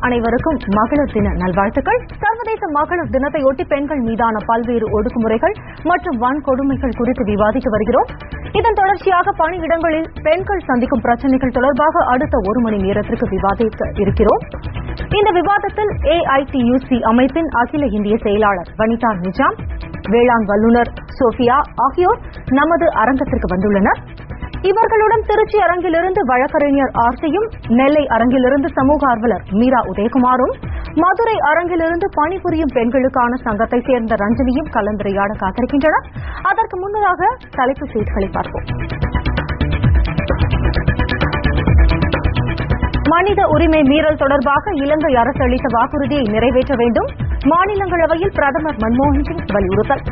அனைவருக்கும் மகளிர் தின நல்வாழ்த்துக்கள். சர்வதேச மகளிர் தினத்தையொட்டி பெண்கள் மீதான பல்வேறு ஒடுக்குமுறைகள் மற்றும் வன்கொடுமைகள் குறித்து விவாதித்து வருகிறோம். இதன் தொடர்ச்சியாக பணியிடங்களில் பெண்கள் சந்திக்கும் பிரச்சினைகள் தொடர்பாக அடுத்த ஒரு மணி நேரத்திற்கு விவாதிக்க இருக்கிறோம். இந்த விவாதத்தில் AITUC அமைப்பின் அகில இந்திய செயலாளர் வனிதா நிஜாம், வேளாண் வல்லுநர் சோபியா ஆகியோர் நமது அரங்கத்திற்கு வந்துள்ளனர். இவர்களுடன் திருச்சி அரங்கிலிருந்து வழக்கறிஞர் ஆர்த்தியும், நெல்லை அரங்கிலிருந்து சமூக ஆர்வலர் மீரா உதயகுமாரும், மதுரை அரங்கிலிருந்து பணிபுரியும் பெண்களுக்கான சங்கத்தை சேர்ந்த ரஞ்சனியும் கலந்துரையாட காத்திருக்கின்றனர். அதற்கு முன்னதாக தலைப்புச் செய்திகளை பார்ப்போம். மனித உரிமை மீறல் தொடர்பாக இலங்கை அரசு அளித்த வாக்குறுதியை நிறைவேற்ற வேண்டும். மாநிலங்களவையில் பிரதமர் மன்மோகன் சிங் வலியுறுத்தல்.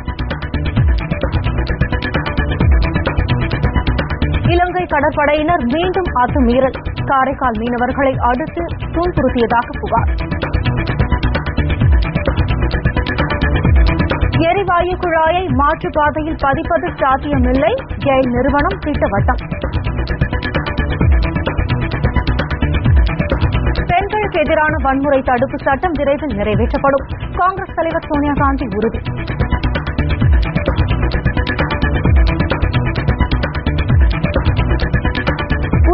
இலங்கை கடற்படையினர் மீண்டும் அத்துமீறல், காரைக்கால் மீனவர்களை அடுத்து துன்புறுத்தியதாக புகார். எரிவாயு குழாயை மாற்றுப்பாதையில் பதிப்பது சாத்தியமில்லை, கெயில் நிறுவனம் திட்டவட்டம். பெண்களுக்கு எதிரான வன்முறை தடுப்பு சட்டம் விரைவில் நிறைவேற்றப்படும், காங்கிரஸ் தலைவர் சோனியா காந்தி உறுதி.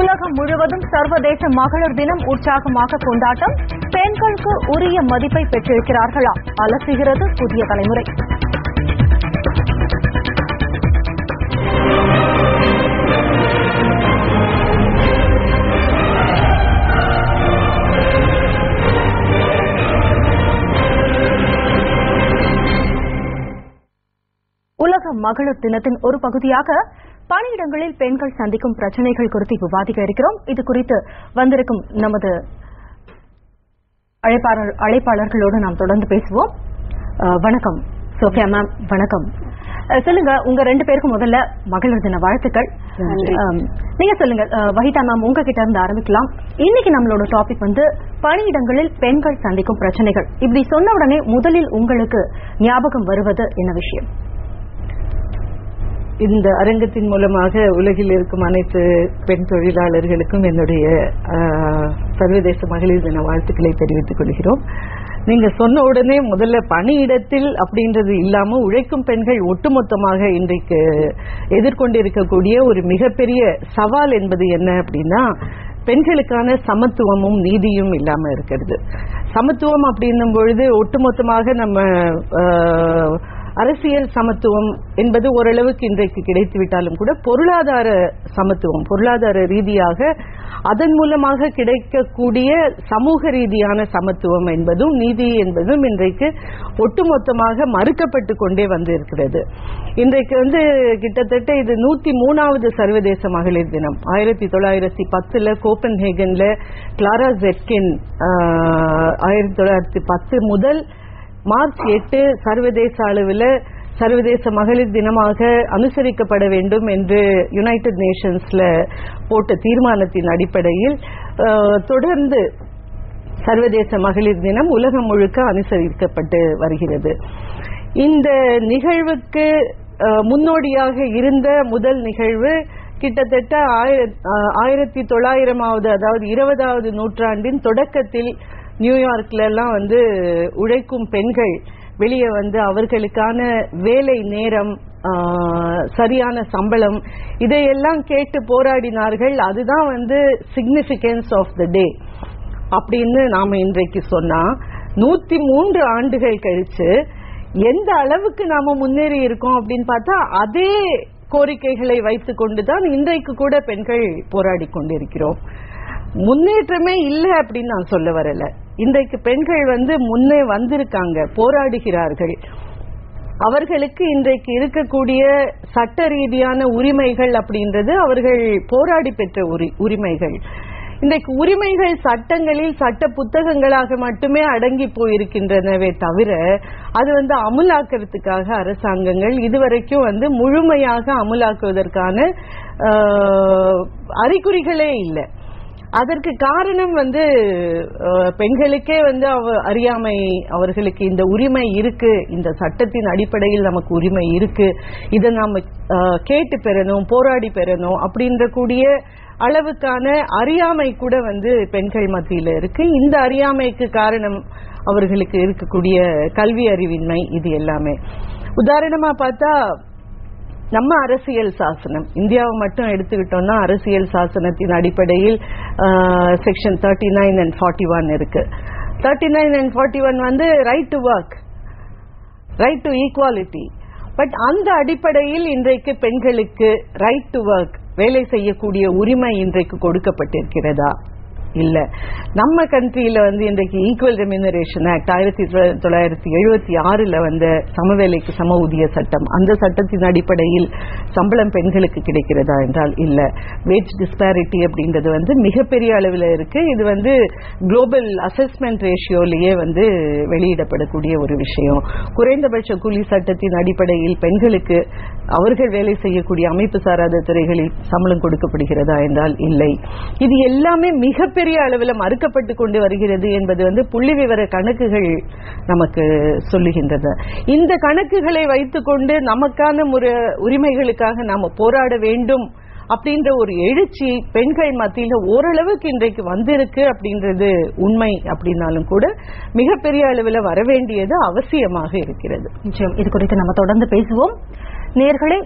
உலகம் முழுவதும் சர்வதேச மகளிர் தினம் உற்சாகமாக கொண்டாட்டம். பெண்களுக்கு உரிய மதிப்பை பெற்றிருக்கிறார்களா, அலசுகிறது புதிய தலைமுறை. உலக மகளிர் தினத்தின் ஒரு பகுதியாக பணியிடங்களில் பெண்கள் சந்திக்கும் பிரச்சினைகள் குறித்து விவாதிக்க இருக்கிறோம். இது குறித்து வந்திருக்கும் நமது அழைப்பாளர்களோடு நாம் தொடர்ந்து பேசுவோம். வணக்கம் சோபியா மேம். வணக்கம். சொல்லுங்க, உங்க ரெண்டு பேருக்கும் முதல்ல மகளிர் தின வாழ்த்துக்கள். நீங்க சொல்லுங்க வஹிதா மேம், உங்ககிட்ட இருந்து ஆரம்பிக்கலாம். இன்னைக்கு நம்மளோட டாபிக் பணியிடங்களில் பெண்கள் சந்திக்கும் பிரச்சனைகள். இப்படி சொன்ன உடனே முதலில் உங்களுக்கு ஞாபகம் வருவது என்ன விஷயம்? இந்த அரங்கத்தின் மூலமாக உலகில் இருக்கும் அனைத்து பெண் தொழிலாளர்களுக்கும் என்னுடைய சர்வதேச மகளிர் தின வாழ்த்துக்களை தெரிவித்துக் கொள்கிறோம். நீங்க சொன்ன உடனே முதல்ல பணியிடத்தில் அப்படின்றது இல்லாம உழைக்கும் பெண்கள் ஒட்டுமொத்தமாக இன்றைக்கு எதிர்கொண்டிருக்கக்கூடிய ஒரு மிகப்பெரிய சவால் என்பது என்ன அப்படின்னா, பெண்களுக்கான சமத்துவமும் நீதியும் இல்லாம இருக்கிறது. சமத்துவம் அப்படின்னும் பொழுது ஒட்டுமொத்தமாக நம்ம அரசியல் சமத்துவம் என்பது ஓரளவுக்கு இன்றைக்கு கிடைத்துவிட்டாலும் கூட பொருளாதார சமத்துவம், பொருளாதார ரீதியாக அதன் மூலமாக கிடைக்கக்கூடிய சமூக ரீதியான சமத்துவம் என்பதும் நீதி என்பதும் இன்றைக்கு ஒட்டுமொத்தமாக மறுக்கப்பட்டு கொண்டே வந்திருக்கிறது. இன்றைக்கு கிட்டத்தட்ட இது 103வது சர்வதேச மகளிர் தினம். 1910 கோப்பன்ஹேகன்ல கிளாரா ஜெட்கின் 1910 முதல் மார்ச் 8 சர்வதேச அளவில் சர்வதேச மகளிர் தினமாக அனுசரிக்கப்பட வேண்டும் என்று யுனைடெட் நேஷன்ஸ்ல போட்ட தீர்மானத்தின் அடிப்படையில் தொடர்ந்து சர்வதேச மகளிர் தினம் உலகம் முழுக்க அனுசரிக்கப்பட்டு வருகிறது. இந்த நிகழ்வுக்கு முன்னோடியாக இருந்த முதல் நிகழ்வு கிட்டத்தட்ட 1900வது, அதாவது 20வது நூற்றாண்டின் தொடக்கத்தில் நியூயார்க்ல எல்லாம் உழைக்கும் பெண்கள் வெளியே அவர்களுக்கான வேலை நேரம், சரியான சம்பளம், இதையெல்லாம் கேட்டு போராடினார்கள். அதுதான் சிக்னிபிகன்ஸ் ஆஃப் த டே அப்படின்னு நாம இன்றைக்கு சொன்னா, 103 ஆண்டுகள் கழிச்சு எந்த அளவுக்கு நாம முன்னேறி இருக்கோம் அப்படின்னு பார்த்தா, அதே கோரிக்கைகளை வைத்துக் கொண்டுதான் இன்றைக்கு கூட பெண்கள் போராடி கொண்டிருக்கிறோம். முன்னேற்றமே இல்லை அப்படின்னு நான் சொல்ல வரல. இன்றைக்கு பெண்கள் முன்னே வந்திருக்காங்க, போராடுகிறார்கள். அவர்களுக்கு இன்றைக்கு இருக்கக்கூடிய சட்ட ரீதியான உரிமைகள் அப்படின்றது அவர்கள் போராடி பெற்ற உரிமைகள். இன்றைக்கு உரிமைகள் சட்டங்களில் சட்ட புத்தகங்களாக மட்டுமே அடங்கி போயிருக்கின்றனவே தவிர அது அமுலாக்கிறதுக்காக அரசாங்கங்கள் இதுவரைக்கும் முழுமையாக அமுலாக்குவதற்கான அறிகுறிகளே இல்லை. அதற்கு காரணம் பெண்களுக்கே அறியாமை, அவர்களுக்கு இந்த உரிமை இருக்கு, இந்த சட்டத்தின் அடிப்படையில் நமக்கு உரிமை இருக்கு, இதை நாம கேட்டு பெறணும், போராடி பெறணும் அப்படின்ற கூடிய அளவுக்கான அறியாமை கூட பெண்கள் மத்தியில இருக்கு. இந்த அறியாமைக்கு காரணம் அவர்களுக்கு இருக்கக்கூடிய கல்வி அறிவின்மை. இது எல்லாமே உதாரணமா பார்த்தா நம்ம அரசியல் சாசனம் இந்தியாவை மட்டும் எடுத்துக்கிட்டோம்னா அரசியல் சாசனத்தின் அடிப்படையில் செக்ஷன் 39 and 41 இருக்கு. 39 and 41 right to work, right to equality. But அந்த அடிப்படையில் இன்றைக்கு பெண்களுக்கு ரைட் டு ஒர்க், வேலை செய்யக்கூடிய உரிமை இன்றைக்கு கொடுக்கப்பட்டிருக்கிறதா? இல்ல. நம்ம கண்ட்ரியில இன்றைக்கு ஈக்குவல் ரெம்யூனரேஷன் ஆக்ட் 1976 வந்த சமவேலைக்கு சம ஊதிய சட்டம், அந்த சட்டத்தின் அடிப்படையில் சம்பளம் பெண்களுக்கு கிடைக்கிறதா என்றால் இல்ல. வேஜ் டிஸ்பாரிட்டி அப்படின்றது மிகப்பெரிய அளவில் இருக்கு. இது குளோபல் அசஸ்மெண்ட் ரேஷியோலயே வெளியிடப்படக்கூடிய ஒரு விஷயம். குறைந்தபட்ச கூலி சட்டத்தின் அடிப்படையில் பெண்களுக்கு அவர்கள் வேலை செய்யக்கூடிய அமைப்பு சாராத துறைகளில் சம்பளம் கொடுக்கப்படுகிறதா என்றால் இல்லை. இது எல்லாமே மிகப்பெரிய அளவில் மறுக்கப்பட்டு கொண்டு வருகிறது என்பது புள்ளி விவர கணக்குகள் நமக்கு சொல்லுகின்றது. இந்த கணக்குகளை வைத்துக்கொண்டு நமக்கான உரிமைகளுக்காக நாம போராட வேண்டும் அப்படின்ற ஒரு எழுச்சி பெண்கள் மத்தியில் ஓரளவுக்கு இன்றைக்கு வந்திருக்கு அப்படின்றது உண்மை. அப்படின்னாலும் கூட மிகப்பெரிய அளவில் வரவேண்டியது அவசியமாக இருக்கிறது. நிச்சயம் இது குறித்து நம்ம தொடர்ந்து பேசுவோம். நேயர்களே,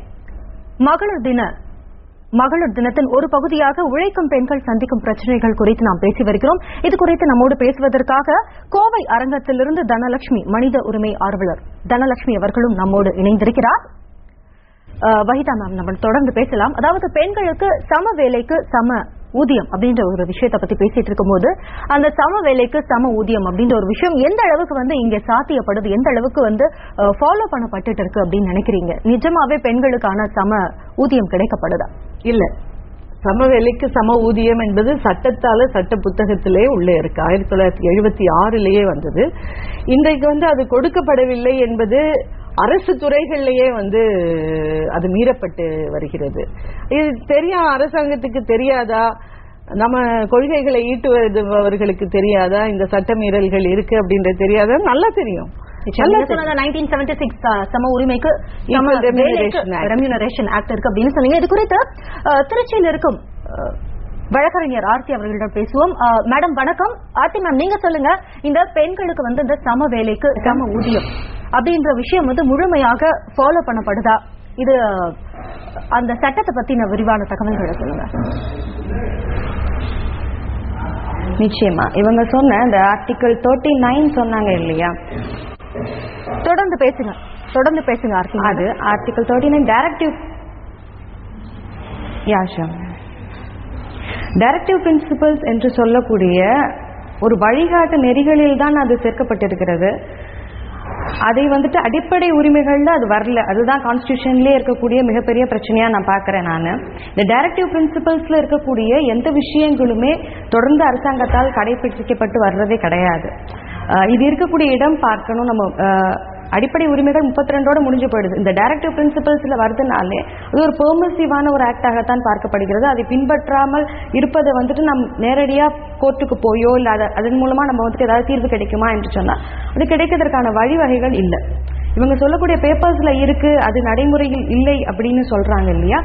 மகளிர் தினத்தின் ஒரு பகுதியாக உழைக்கும் பெண்கள் சந்திக்கும் பிரச்சனைகள் குறித்து நாம் பேசி வருகிறோம். இது குறித்து நம்மோடு பேசுவதற்காக கோவை அரங்கத்திலிருந்து தனலட்சுமி, மனித உரிமை ஆர்வலர் தனலட்சுமி அவர்களும் நம்மோடு இணைந்திருக்கிறார். வஹிதா மேம், நம்ம தொடர்ந்து பேசலாம். அதாவது பெண்களுக்கு சம வேலைக்கு சம ஊதியம் அப்படின்ற ஒரு விஷயத்தை பத்தி பேசிட்டு இருக்கும் போது, அந்த சம வேலைக்கு சம ஊதியம் அப்படின்ற ஒரு விஷயம் எந்த அளவுக்கு இங்க சாத்தியப்படுது, எந்த அளவுக்கு ஃபாலோ பண்ணப்பட்டு இருக்கு அப்படின்னு நினைக்கிறீங்க? நிஜமாவே பெண்களுக்கான சம ஊதியம் கிடைக்கப்படுதா? இல்ல. சம வேலைக்கு சம ஊதியம் என்பது சட்டத்தால சட்ட புத்தகத்திலே உள்ளே இருக்கு. 1976 வந்தது. இன்றைக்கு அது கொடுக்கப்படவில்லை என்பது அரசு துறைகளிலேயே அது மீறப்பட்டு வருகிறது. இது தெரியும், அரசாங்கத்துக்கு தெரியாதா? நம்ம கொள்கைகளை ஈட்டுவதவர்களுக்கு தெரியாதா இந்த சட்ட மீறல்கள் இருக்கு அப்படின்றது தெரியாதா? நல்லா தெரியும். 1976 சம உரிமைக்கு ரெம்யூனரேஷன் ஆக்ட் இருக்கு அப்படின்னு சொன்னீங்க. இது குறித்து திருச்சியில் இருக்கும் வழக்கறிஞர் ஆர்த்தி அவர்களிடம் பேசுவோம். மேடம் வணக்கம். ஆர்த்தி மேம், நீங்க சொல்லுங்க, இந்த பெண்களுக்கு இந்த சம வேலைக்கு சம ஊதியம் அப்படின்ற விஷயம் முழுமையாக ஃபாலோ பண்ணப்படுதா? இது அந்த சட்டத்தை பத்தின விரிவான தகவல்களை சொல்லுங்க. நிச்சயமா இவங்க சொன்ன இந்த ஆர்டிகல் 39 சொன்னாங்க இல்லையா, தொடர்ந்து பேசுங்க ஆர்த்தி. அது ஆர்டிகல் 39 டைரக்டிவ் பிரின்சிபல்ஸ் என்று சொல்லக்கூடிய ஒரு வழிகாட்டு நெறிகளில் தான் அது சேர்க்கப்பட்டிருக்கிறது. அதை அடிப்படை உரிமைகள்ல அது வரல. அதுதான் கான்ஸ்டிடியூஷன்லயே இருக்கக்கூடிய மிகப்பெரிய பிரச்சனையா நான் பாக்குறேன். நான் இந்த டைரக்டிவ் பிரின்சிபல்ஸ்ல இருக்கக்கூடிய எந்த விஷயங்களுமே தொடர்ந்து அரசாங்கத்தால் கடைபிடிக்கப்பட்டு வர்றதே கிடையாது. இது இருக்கக்கூடிய இடம் பார்க்கணும். நம்ம அடிப்படை உரிமைகள் 32 முடிஞ்சு போயிடுது. இந்த டைரக்டிவ் பிரின்சிபல்ஸ்ல வருதுனாலே அது ஒரு பெர்மிசிவான ஒரு ஆக்டாகத்தான் பார்க்கப்படுகிறது. அதை பின்பற்றாமல் இருப்பதை நம் நேரடியா கோர்ட்டுக்கு போயோ இல்ல அதன் மூலமா நம்ம ஏதாவது தீர்வு கிடைக்குமா என்று சொன்னா அது கிடைக்கிறதுக்கான வழிவகைகள் இல்லை. இவங்க சொல்லக்கூடிய பேப்பர்ஸ்ல இருக்கு, அது நடைமுறையில் இல்லை அப்படின்னு சொல்றாங்க இல்லையா.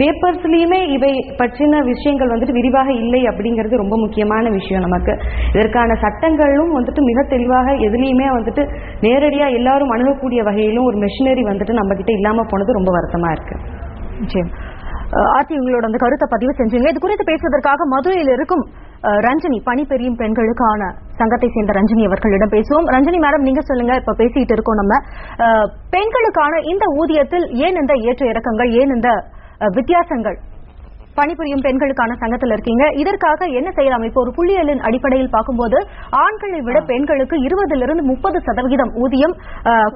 பேப்பர்ஸ்லயுமே இவை பற்றின விஷயங்கள் விரிவாக இல்லை அப்படிங்கிறது ரொம்ப முக்கியமான விஷயம். நமக்கு இதற்கான சட்டங்களும் மிக தெளிவாக எதுலையுமே நேரடியா எல்லாரும் அணுகக்கூடிய வகையிலும் ஒரு மெஷினரி நம்ம கிட்ட இல்லாம போனது ரொம்ப வருத்தமா இருக்கு. நிச்சயம் ஆர்த்தி, உங்களோட அந்த கருத்தை பதிவு செஞ்சீங்க. இது குறித்து பேசுவதற்காக மதுரையில் இருக்கும் ரஞ்சினி, பணிபெரியும் பெண்களுக்கான சங்கத்தை சேர்ந்த ரஞ்சினி அவர்களிடம் பேசுவோம். ரஞ்சினி மேடம், நீங்க சொல்லுங்க, இப்ப பேசிட்டு இருக்கோம் நம்ம பெண்களுக்கான இந்த ஊதியத்தில் ஏன் இந்த ஏற்ற இறக்கங்கள், ஏன் இந்த வித்தியாசங்கள்? பணிபுரியும் பெண்களுக்கான சங்கத்தில் இருக்கீங்க, இதற்காக என்ன செய்யலாம்? இப்போ ஒரு புள்ளியலின் அடிப்படையில் பார்க்கும்போது ஆண்களை விட பெண்களுக்கு 20% 30% ஊதியம்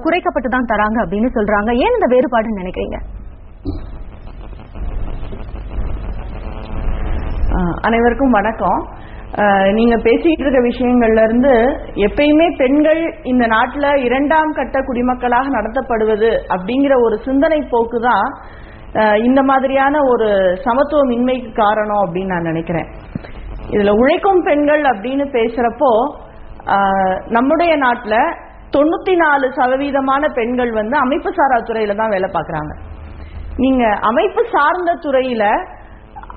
குறைக்கப்பட்டு தான் தராங்க அப்படின்னு சொல்றாங்க. ஏன் இந்த வேறுபாடுன்னு நினைக்கிறீங்க? அனைவருக்கும் வணக்கம். நீங்க பேசிட்டு இருக்க விஷயங்கள்ல இருந்து எப்பயுமே பெண்கள் இந்த நாட்டுல 2ஆம் கட்ட குடிமக்களாக நடத்தப்படுவது அப்படிங்கிற ஒரு சிந்தனை போக்குதான் இந்த மாதிரியான ஒரு சமத்துவமின்மைக்கு காரணம் அப்படின்னு நான் நினைக்கிறேன். இதுல உழைக்கும் பெண்கள் அப்படின்னு பேசுறப்போ நம்முடைய நாட்டுல 94% பெண்கள் வந்து அமைப்பு சாரா துறையில தான் வேலை பார்க்கறாங்க. நீங்க அமைப்பு சார்ந்த துறையில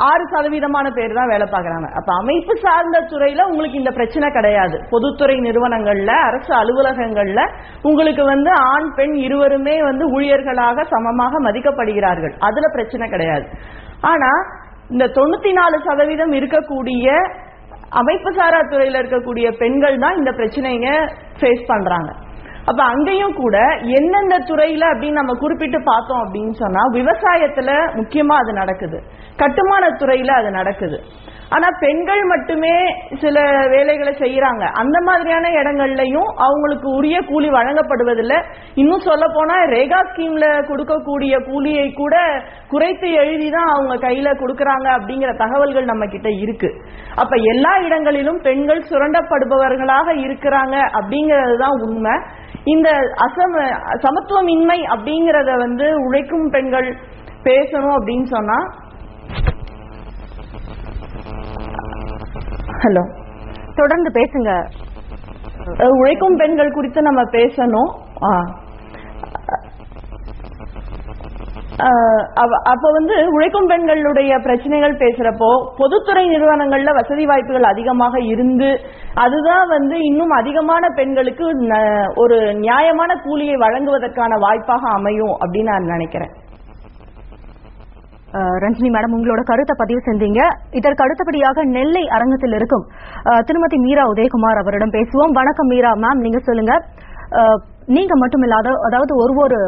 6% பேர் தான் வேலை பார்க்கறாங்க. அப்ப அமைப்பு சார்ந்த துறையில உங்களுக்கு இந்த பிரச்சனை கிடையாது. பொதுத்துறை நிறுவனங்கள்ல, அரசு அலுவலகங்கள்ல உங்களுக்கு வந்து ஆண் பெண் இருவருமே வந்து ஊழியர்களாக சமமாக மதிக்கப்படுகிறார்கள். அதுல பிரச்சனை கிடையாது. ஆனா இந்த 94% இருக்கக்கூடிய அமைப்பு சாரா துறையில இருக்கக்கூடிய பெண்கள் தான் இந்த பிரச்சனைங்க ஃபேஸ் பண்றாங்க. அப்ப அங்கேயும் கூட எந்தெந்த துறையில அப்படின்னு நம்ம குறிப்பிட்டு பார்த்தோம் அப்படின்னு சொன்னா, விவசாயத்துல முக்கியமா அது நடக்குது, கட்டுமான துறையில அது நடக்குது. ஆனா பெண்கள் மட்டுமே சில வேலைகளை செய்யறாங்க. அந்த மாதிரியான இடங்கள்லயும் அவங்களுக்கு உரிய கூலி வழங்கப்படுவதில்லை. இன்னும் சொல்ல போனா ரேகா ஸ்கீம்ல கொடுக்கக்கூடிய கூலியை கூட குறைத்து எழுதிதான் அவங்க கையில கொடுக்கறாங்க அப்படிங்கிற தகவல்கள் நம்ம கிட்ட இருக்கு. அப்ப எல்லா இடங்களிலும் பெண்கள் சுரண்டப்படுபவர்களாக இருக்கிறாங்க அப்படிங்கறதுதான் உண்மை. இந்த சமத்துவமின்மை அப்படிங்கறத வந்து உழைக்கும் பெண்கள் பேசணும் அப்படின்னு சொன்னா, ஹலோ தொடர்ந்து பேசுங்க. உழைக்கும் பெண்கள் குறித்து நம்ம பேசணும். அப்ப வந்து உழைக்கும் பெண்களுடைய பிரச்சனைகள் பேசுறப்போ பொதுத்துறை நிறுவனங்கள்ல வசதி வாய்ப்புகள் அதிகமாக இருந்து அதுதான் வந்து இன்னும் அதிகமான பெண்களுக்கு ஒரு நியாயமான கூலியை வழங்குவதற்கான வாய்ப்பாக அமையும் அப்படின்னு நான் நினைக்கிறேன். ரஞ்சினி மேடம், உங்களோட கருத்தை பதிவு செஞ்சீங்க. இதற்கு அடுத்தபடியாக நெல்லை அரங்கத்தில் இருக்கும் திருமதி மீரா உதயகுமார் அவரிடம் பேசுவோம். வணக்கம் மீரா மேம், நீங்க சொல்லுங்க. நீங்க மட்டும் இல்லாத, அதாவது ஒரு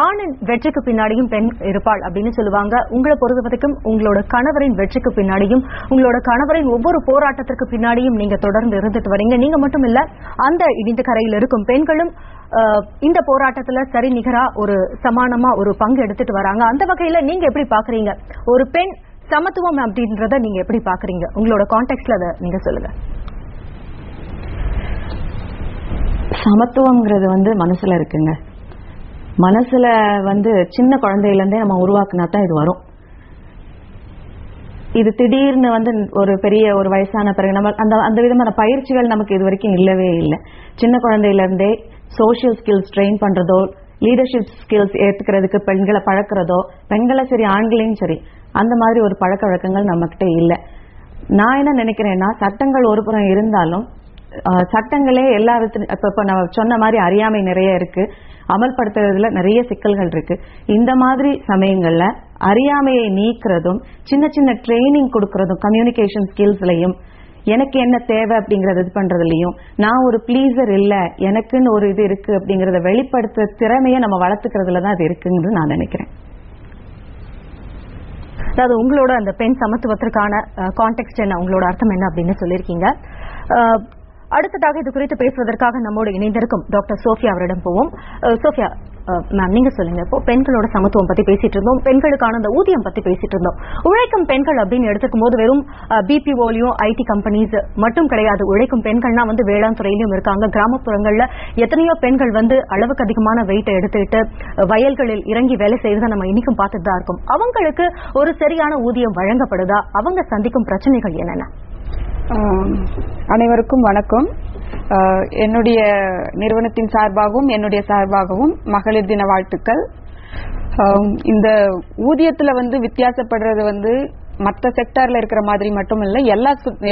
ஆணின் வெற்றிக்கு பின்னாடியும் பெண் இருப்பாள் அப்படின்னு சொல்லுவாங்க. உங்களை பொறுத்தவரைக்கும் உங்களோட கணவரின் வெற்றிக்கு பின்னாடியும் உங்களோட கணவரின் ஒவ்வொரு போராட்டத்திற்கு பின்னாடியும் நீங்க தொடர்ந்து இருந்துட்டு வரீங்க. நீங்க மட்டும் இல்ல, அந்த இடிந்த கரையில் இருக்கும் பெண்களும் இந்த போராட்டத்துல சரி நிகரா ஒரு சமானமா ஒரு பங்கு எடுத்துட்டு வராங்க. அந்த வகையில நீங்க எப்படி பாக்குறீங்க ஒரு பெண் சமத்துவம் அப்படின்றத நீங்க எப்படி பாக்குறீங்க? உங்களோட கான்டெக்ட்ல அதை நீங்க சொல்லுங்க. சமத்துவம்ங்கிறது வந்து மனசுல இருக்குங்க. மனசுல வந்து சின்ன குழந்தையில இருந்தே நம்ம உருவாக்குனா தான் இது வரும். இது திடீர்னு வந்து ஒரு பெரிய ஒரு வயசான பிறகு நம்ம அந்த விதமான பயிற்சிகள் நமக்கு இது வரைக்கும் இல்லவே இல்லை. சின்ன குழந்தையில இருந்தே சோசியல் ஸ்கில்ஸ் ட்ரெயின் பண்றதோ, லீடர்ஷிப் ஸ்கில்ஸ் ஏத்துக்கிறதுக்கு பெண்களை பழக்கிறதோ, பெண்களை சரி ஆண்களையும் சரி அந்த மாதிரி ஒரு பழக்க வழக்கங்கள் நம்ம கிட்ட இல்லை. நான் என்ன நினைக்கிறேன்னா, சட்டங்கள் ஒரு புறம் இருந்தாலும் சட்டங்களே எல்லா இப்ப நான் சொன்ன மாதிரி அறியாமை நிறைய இருக்கு, அமல்படுத்துறதுல நிறைய சிக்கல்கள் இருக்கு. இந்த மாதிரி சமயங்கள்ல அறியாமையை நீக்கிறதும் சின்ன சின்ன ட்ரைனிங் கொடுக்கறதும் கம்யூனிகேஷன் ஸ்கில்ஸ்லயும் எனக்கு என்ன தேவை அப்படிங்கறது இது பண்றதுலயும், நான் ஒரு பிளீசர் இல்ல எனக்குன்னு ஒரு இது இருக்கு அப்படிங்கறத வெளிப்படுத்த திறமையை நம்ம வளர்த்துக்கிறதுலதான் அது இருக்குன்னு நான் நினைக்கிறேன். அதாவது உங்களோட அந்த பெண் சமத்துவத்திற்கான கான்டெக்ட் என்ன, உங்களோட அர்த்தம் என்ன அப்படின்னு சொல்லியிருக்கீங்க. அடுத்ததாக இது குறித்து பேசுவதற்காக நம்மோடு இணைந்திருக்கும் டாக்டர் சோஃபியா அவரிடம் போவோம். சோஃபியா மேம், நீங்க சொல்லுங்க. இப்போ பெண்களோட சமத்துவம் பத்தி பேசிட்டு இருந்தோம், பெண்களுக்கான அந்த ஊதியம் பத்தி பேசிட்டு இருந்தோம். உழைக்கும் பெண்கள் அப்படின்னு எடுத்துக்கும் போது வெறும் பிபிஓலையும் ஐடி கம்பெனிஸ் மட்டும் கிடையாது. உழைக்கும் பெண்கள்னா வந்து வேளாண் துறையிலும் இருக்காங்க. கிராமப்புறங்கள்ல எத்தனையோ பெண்கள் வந்து அளவுக்கு அதிகமான வெயிட்டை எடுத்துட்டு வயல்களில் இறங்கி வேலை செய்வதை நம்ம இன்னைக்கும் பார்த்துட்டு தான் இருக்கோம். அவங்களுக்கு ஒரு சரியான ஊதியம் வழங்கப்படுதா? அவங்க சந்திக்கும் பிரச்சனைகள் என்னென்ன? அனைவருக்கும் வணக்கம். என்னுடைய நிறுவனத்தின் சார்பாகவும் என்னுடைய சார்பாகவும் மகளிர் தின வாழ்த்துக்கள். இந்த ஊதியத்துல வந்து வித்தியாசப்படுறது வந்து மற்ற செக்டார்ல இருக்கிற மாதிரி மட்டும் இல்ல,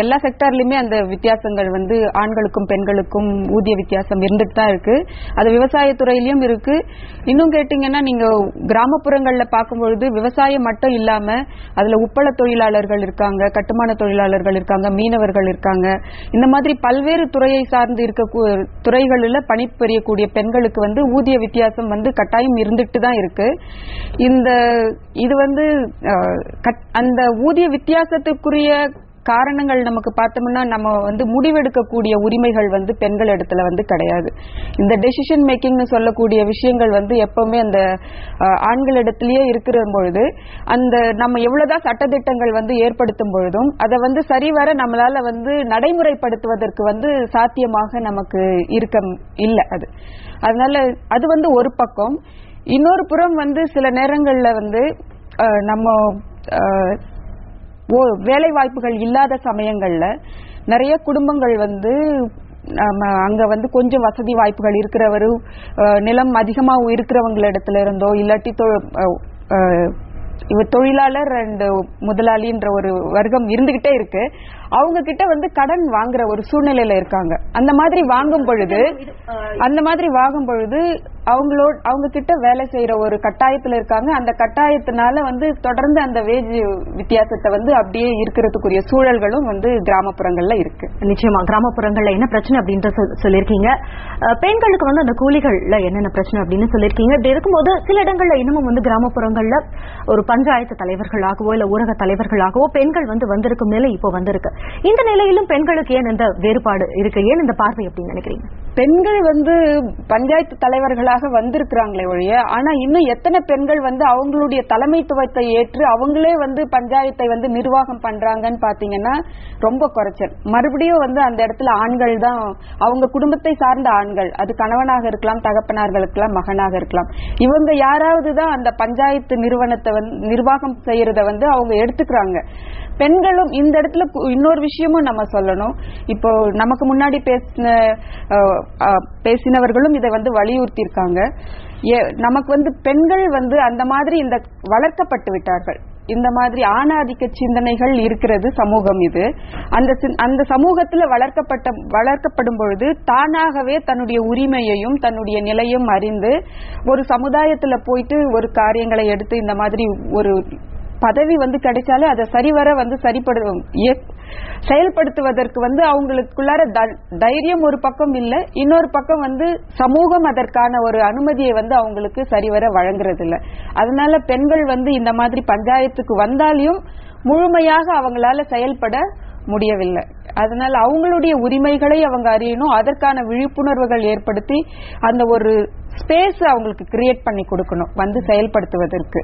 எல்லா செக்டார்லயுமே அந்த வித்தியாசங்கள் வந்து ஆண்களுக்கும் பெண்களுக்கும் ஊதிய வித்தியாசம் இருந்துட்டு தான் இருக்கு. அது விவசாயத்துறையிலயும் இருக்கு. இன்னும் கேட்டீங்கன்னா, நீங்க கிராமப்புறங்கள்ல பார்க்கும்பொழுது விவசாயம் மட்டும் இல்லாம அதுல உப்பள தொழிலாளர்கள் இருக்காங்க, கட்டுமான தொழிலாளர்கள் இருக்காங்க, மீனவர்கள் இருக்காங்க. இந்த மாதிரி பல்வேறு துறையை சார்ந்து இருக்க துறைகளில் பணிபுரியக்கூடிய பெண்களுக்கு வந்து ஊதிய வித்தியாசம் வந்து கட்டாயம் இருந்துட்டு தான் இருக்கு. இது வந்து அந்த ஊதிய வித்தியாசத்துக்குரிய காரணங்கள் நமக்கு பார்த்தோம்னா, நம்ம வந்து முடிவெடுக்கக்கூடிய உரிமைகள் வந்து பெண்கள் இடத்துல வந்து கிடையாது. இந்த டெசிஷன் மேக்கிங்னு சொல்லக்கூடிய விஷயங்கள் வந்து எப்பவுமே அந்த ஆண்களிடத்திலேயே இருக்கிற பொழுது, அந்த நம்ம எவ்வளவுதான் சட்டத்திட்டங்கள் வந்து ஏற்படுத்தும் பொழுதும் அதை வந்து சரிவர நம்மளால வந்து நடைமுறைப்படுத்துவதற்கு வந்து சாத்தியமாக நமக்கு இருக்க இல்லை. அதனால அது வந்து ஒரு பக்கம். இன்னொரு புறம் வந்து சில நேரங்கள்ல வந்து நம்ம வேலை வாய்ப்புகள் இல்லாத சமயங்கள்ல நிறைய குடும்பங்கள் வந்து அங்க வந்து கொஞ்சம் வசதி வாய்ப்புகள் இருக்கிறவரு நிலம் அதிகமா இருக்கிறவங்களிடத்துல இருந்தோ இல்லாட்டி இவர் தொழிலாளர் அண்ட் முதலாளின்ற ஒரு வர்க்கம் இருந்துகிட்டே இருக்கு. அவங்க கிட்ட வந்து கடன் வாங்குற ஒரு சூழ்நிலையில இருக்காங்க. அந்த மாதிரி வாங்கும் பொழுது அவங்க கிட்ட வேலை செய்யற ஒரு கட்டாயத்துல இருக்காங்க. அந்த கட்டாயத்தினால வந்து தொடர்ந்து அந்த வேஜ் வித்தியாசத்தை வந்து அப்படியே இருக்கிறதுக்குரிய சூழல்களும் வந்து கிராமப்புறங்கள்ல இருக்கு. நிச்சயமா கிராமப்புறங்கள்ல என்ன பிரச்சனை அப்படின்ற சொல்லியிருக்கீங்க. பெண்களுக்கு வந்து அந்த கூலிகள்ல என்னென்ன பிரச்சனை அப்படின்னு சொல்லியிருக்கீங்க. இப்படி இருக்கும்போது சில இடங்கள்ல இன்னமும் வந்து கிராமப்புறங்கள்ல ஒரு பஞ்சாயத்து தலைவர்களாகவோ இல்ல ஊரக தலைவர்களாகவோ பெண்கள் வந்து வந்திருக்கும் நிலை இப்போ வந்திருக்கு. இந்த நிலையிலும் பெண்களுக்கு ஏன் இந்த வேறுபாடு இருக்கு, ஏன் இந்த பார்வை அப்படின்னு நினைக்கிறீங்க? பெண்கள் வந்து பஞ்சாயத்து தலைவர்களாக வந்திருக்கிறாங்களே ஒழிய, ஆனா இன்னும் எத்தனை பெண்கள் வந்து அவங்களுடைய தலைமைத்துவத்தை ஏற்று அவங்களே வந்து பஞ்சாயத்தை வந்து நிர்வாகம் பண்றாங்கன்னு பாத்தீங்கன்னா ரொம்ப குறைச்சல். மறுபடியும் வந்து அந்த இடத்துல ஆண்கள் தான், அவங்க குடும்பத்தை சார்ந்த ஆண்கள், அது கணவனாக இருக்கலாம், தகப்பனார்கள் இருக்கலாம், மகனாக இருக்கலாம், இவங்க யாராவது தான் அந்த பஞ்சாயத்து நிறுவனத்தை வந்து நிர்வாகம் செய்யறத வந்து அவங்க எடுத்துக்கிறாங்க. பெண்களும் இந்த இடத்துல இன்னொரு விஷயமும் நம்ம சொல்லணும். இப்போ நமக்கு முன்னாடி பேசினவர்களும் இதை வந்து வலியுறுத்தி இருக்காங்க. நமக்கு வந்து பெண்கள் வந்து அந்த மாதிரி இந்த வளர்க்கப்பட்டு விட்டார்கள். இந்த மாதிரி ஆணாதிக்க சிந்தனைகள் இருக்கிறது சமூகம். இது அந்த சமூகத்துல வளர்க்கப்படும் பொழுது தானாகவே தன்னுடைய உரிமையையும் தன்னுடைய நிலையும் அறிந்து ஒரு சமுதாயத்துல போயிட்டு ஒரு காரியங்களை எடுத்து இந்த மாதிரி ஒரு பதவி வந்து கிடைச்சாலே அதை சரிவர வந்து செயல்படுத்துவதற்கு வந்து அவங்களுக்குள்ளார தைரியம் ஒரு பக்கம் இல்ல, இன்னொரு பக்கம் வந்து சமூகம் அதற்கான ஒரு அனுமதியை வந்து அவங்களுக்கு சரிவர வழங்குறது இல்ல. அதனால பெண்கள் வந்து இந்த மாதிரி பஞ்சாயத்துக்கு வந்தாலும் முழுமையாக அவங்களால செயல்பட முடியவில்லை. அதனால அவங்களுடைய உரிமைகளை அவங்க அறியணும், அதற்கான விழிப்புணர்வுகள் ஏற்படுத்தி அந்த ஒரு ஸ்பேஸ் அவங்களுக்கு கிரியேட் பண்ணி கொடுக்கணும் வந்து செயல்படுத்துவதற்கு.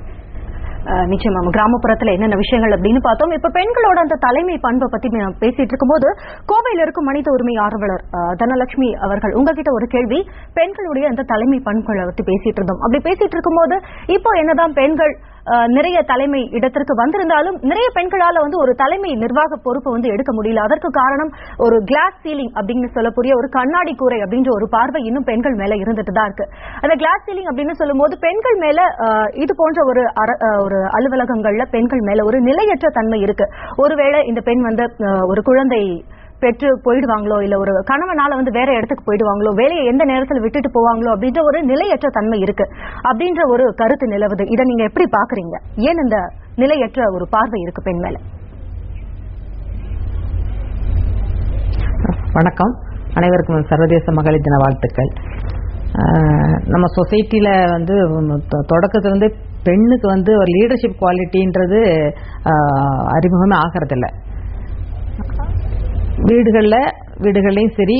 நிச்சயமா கிராமப்புறத்துல என்னென்ன விஷயங்கள் அப்படின்னு பார்த்தோம். இப்ப பெண்களோட அந்த தலைமை பண்பை பத்தி பேசிட்டு இருக்கும்போது கோவையில் இருக்கும் மனித உரிமை ஆர்வலர் தனலட்சுமி அவர்கள் உங்ககிட்ட ஒரு கேள்வி, பெண்களுடைய அந்த தலைமை பண்புகளை பத்தி பேசிட்டு இருந்தோம். அப்படி பேசிட்டு இருக்கும்போது இப்போ என்னதான் பெண்கள் நிறைய தலைமை இடத்திற்கு வந்திருந்தாலும் நிறைய பெண்களால வந்து ஒரு தலைமை நிர்வாக பொறுப்பை வந்து எடுக்க முடியல. அதற்கு காரணம் ஒரு கிளாஸ் சீலிங் அப்படின்னு சொல்லக்கூடிய ஒரு கண்ணாடி கூரை அப்படின்ற ஒரு பார்வை இன்னும் பெண்கள் மேல இருந்துட்டு தான் இருக்கு. அந்த கிளாஸ் சீலிங் அப்படின்னு சொல்லும் போது பெண்கள் மேல இது போன்ற ஒரு அலுவலகங்கள்ல பெண்கள் மேல ஒரு நிலையற்ற தன்மை இருக்கு. ஒருவேளை இந்த பெண் வந்து ஒரு குழந்தை பெற்று போயிடுவாங்களோ இல்ல ஒரு கணவனால வந்து வேற இடத்துக்கு போயிடுவாங்களோ, வேலையை எந்த நேரத்தில் விட்டுட்டு போவாங்களோ அப்படின்ற ஒரு நிலையற்ற தன்மை இருக்கு அப்படின்ற ஒரு கருத்து நிலவுது. இதை நீங்க எப்படி பாக்குறீங்க? ஏன் இந்த நிலையற்ற ஒரு பார்வை இருக்கு பெண் மேல? வணக்கம், அனைவருக்கும் சர்வதேச மகளிர் தின வாழ்த்துக்கள். நம்ம சொசைட்டில வந்து தொடக்கத்துல வந்து பெண்ணுக்கு வந்து ஒரு லீடர்ஷிப் குவாலிட்டின்றது அறிமுகமே ஆகிறதில்ல. வீடுகள்லயும் சரி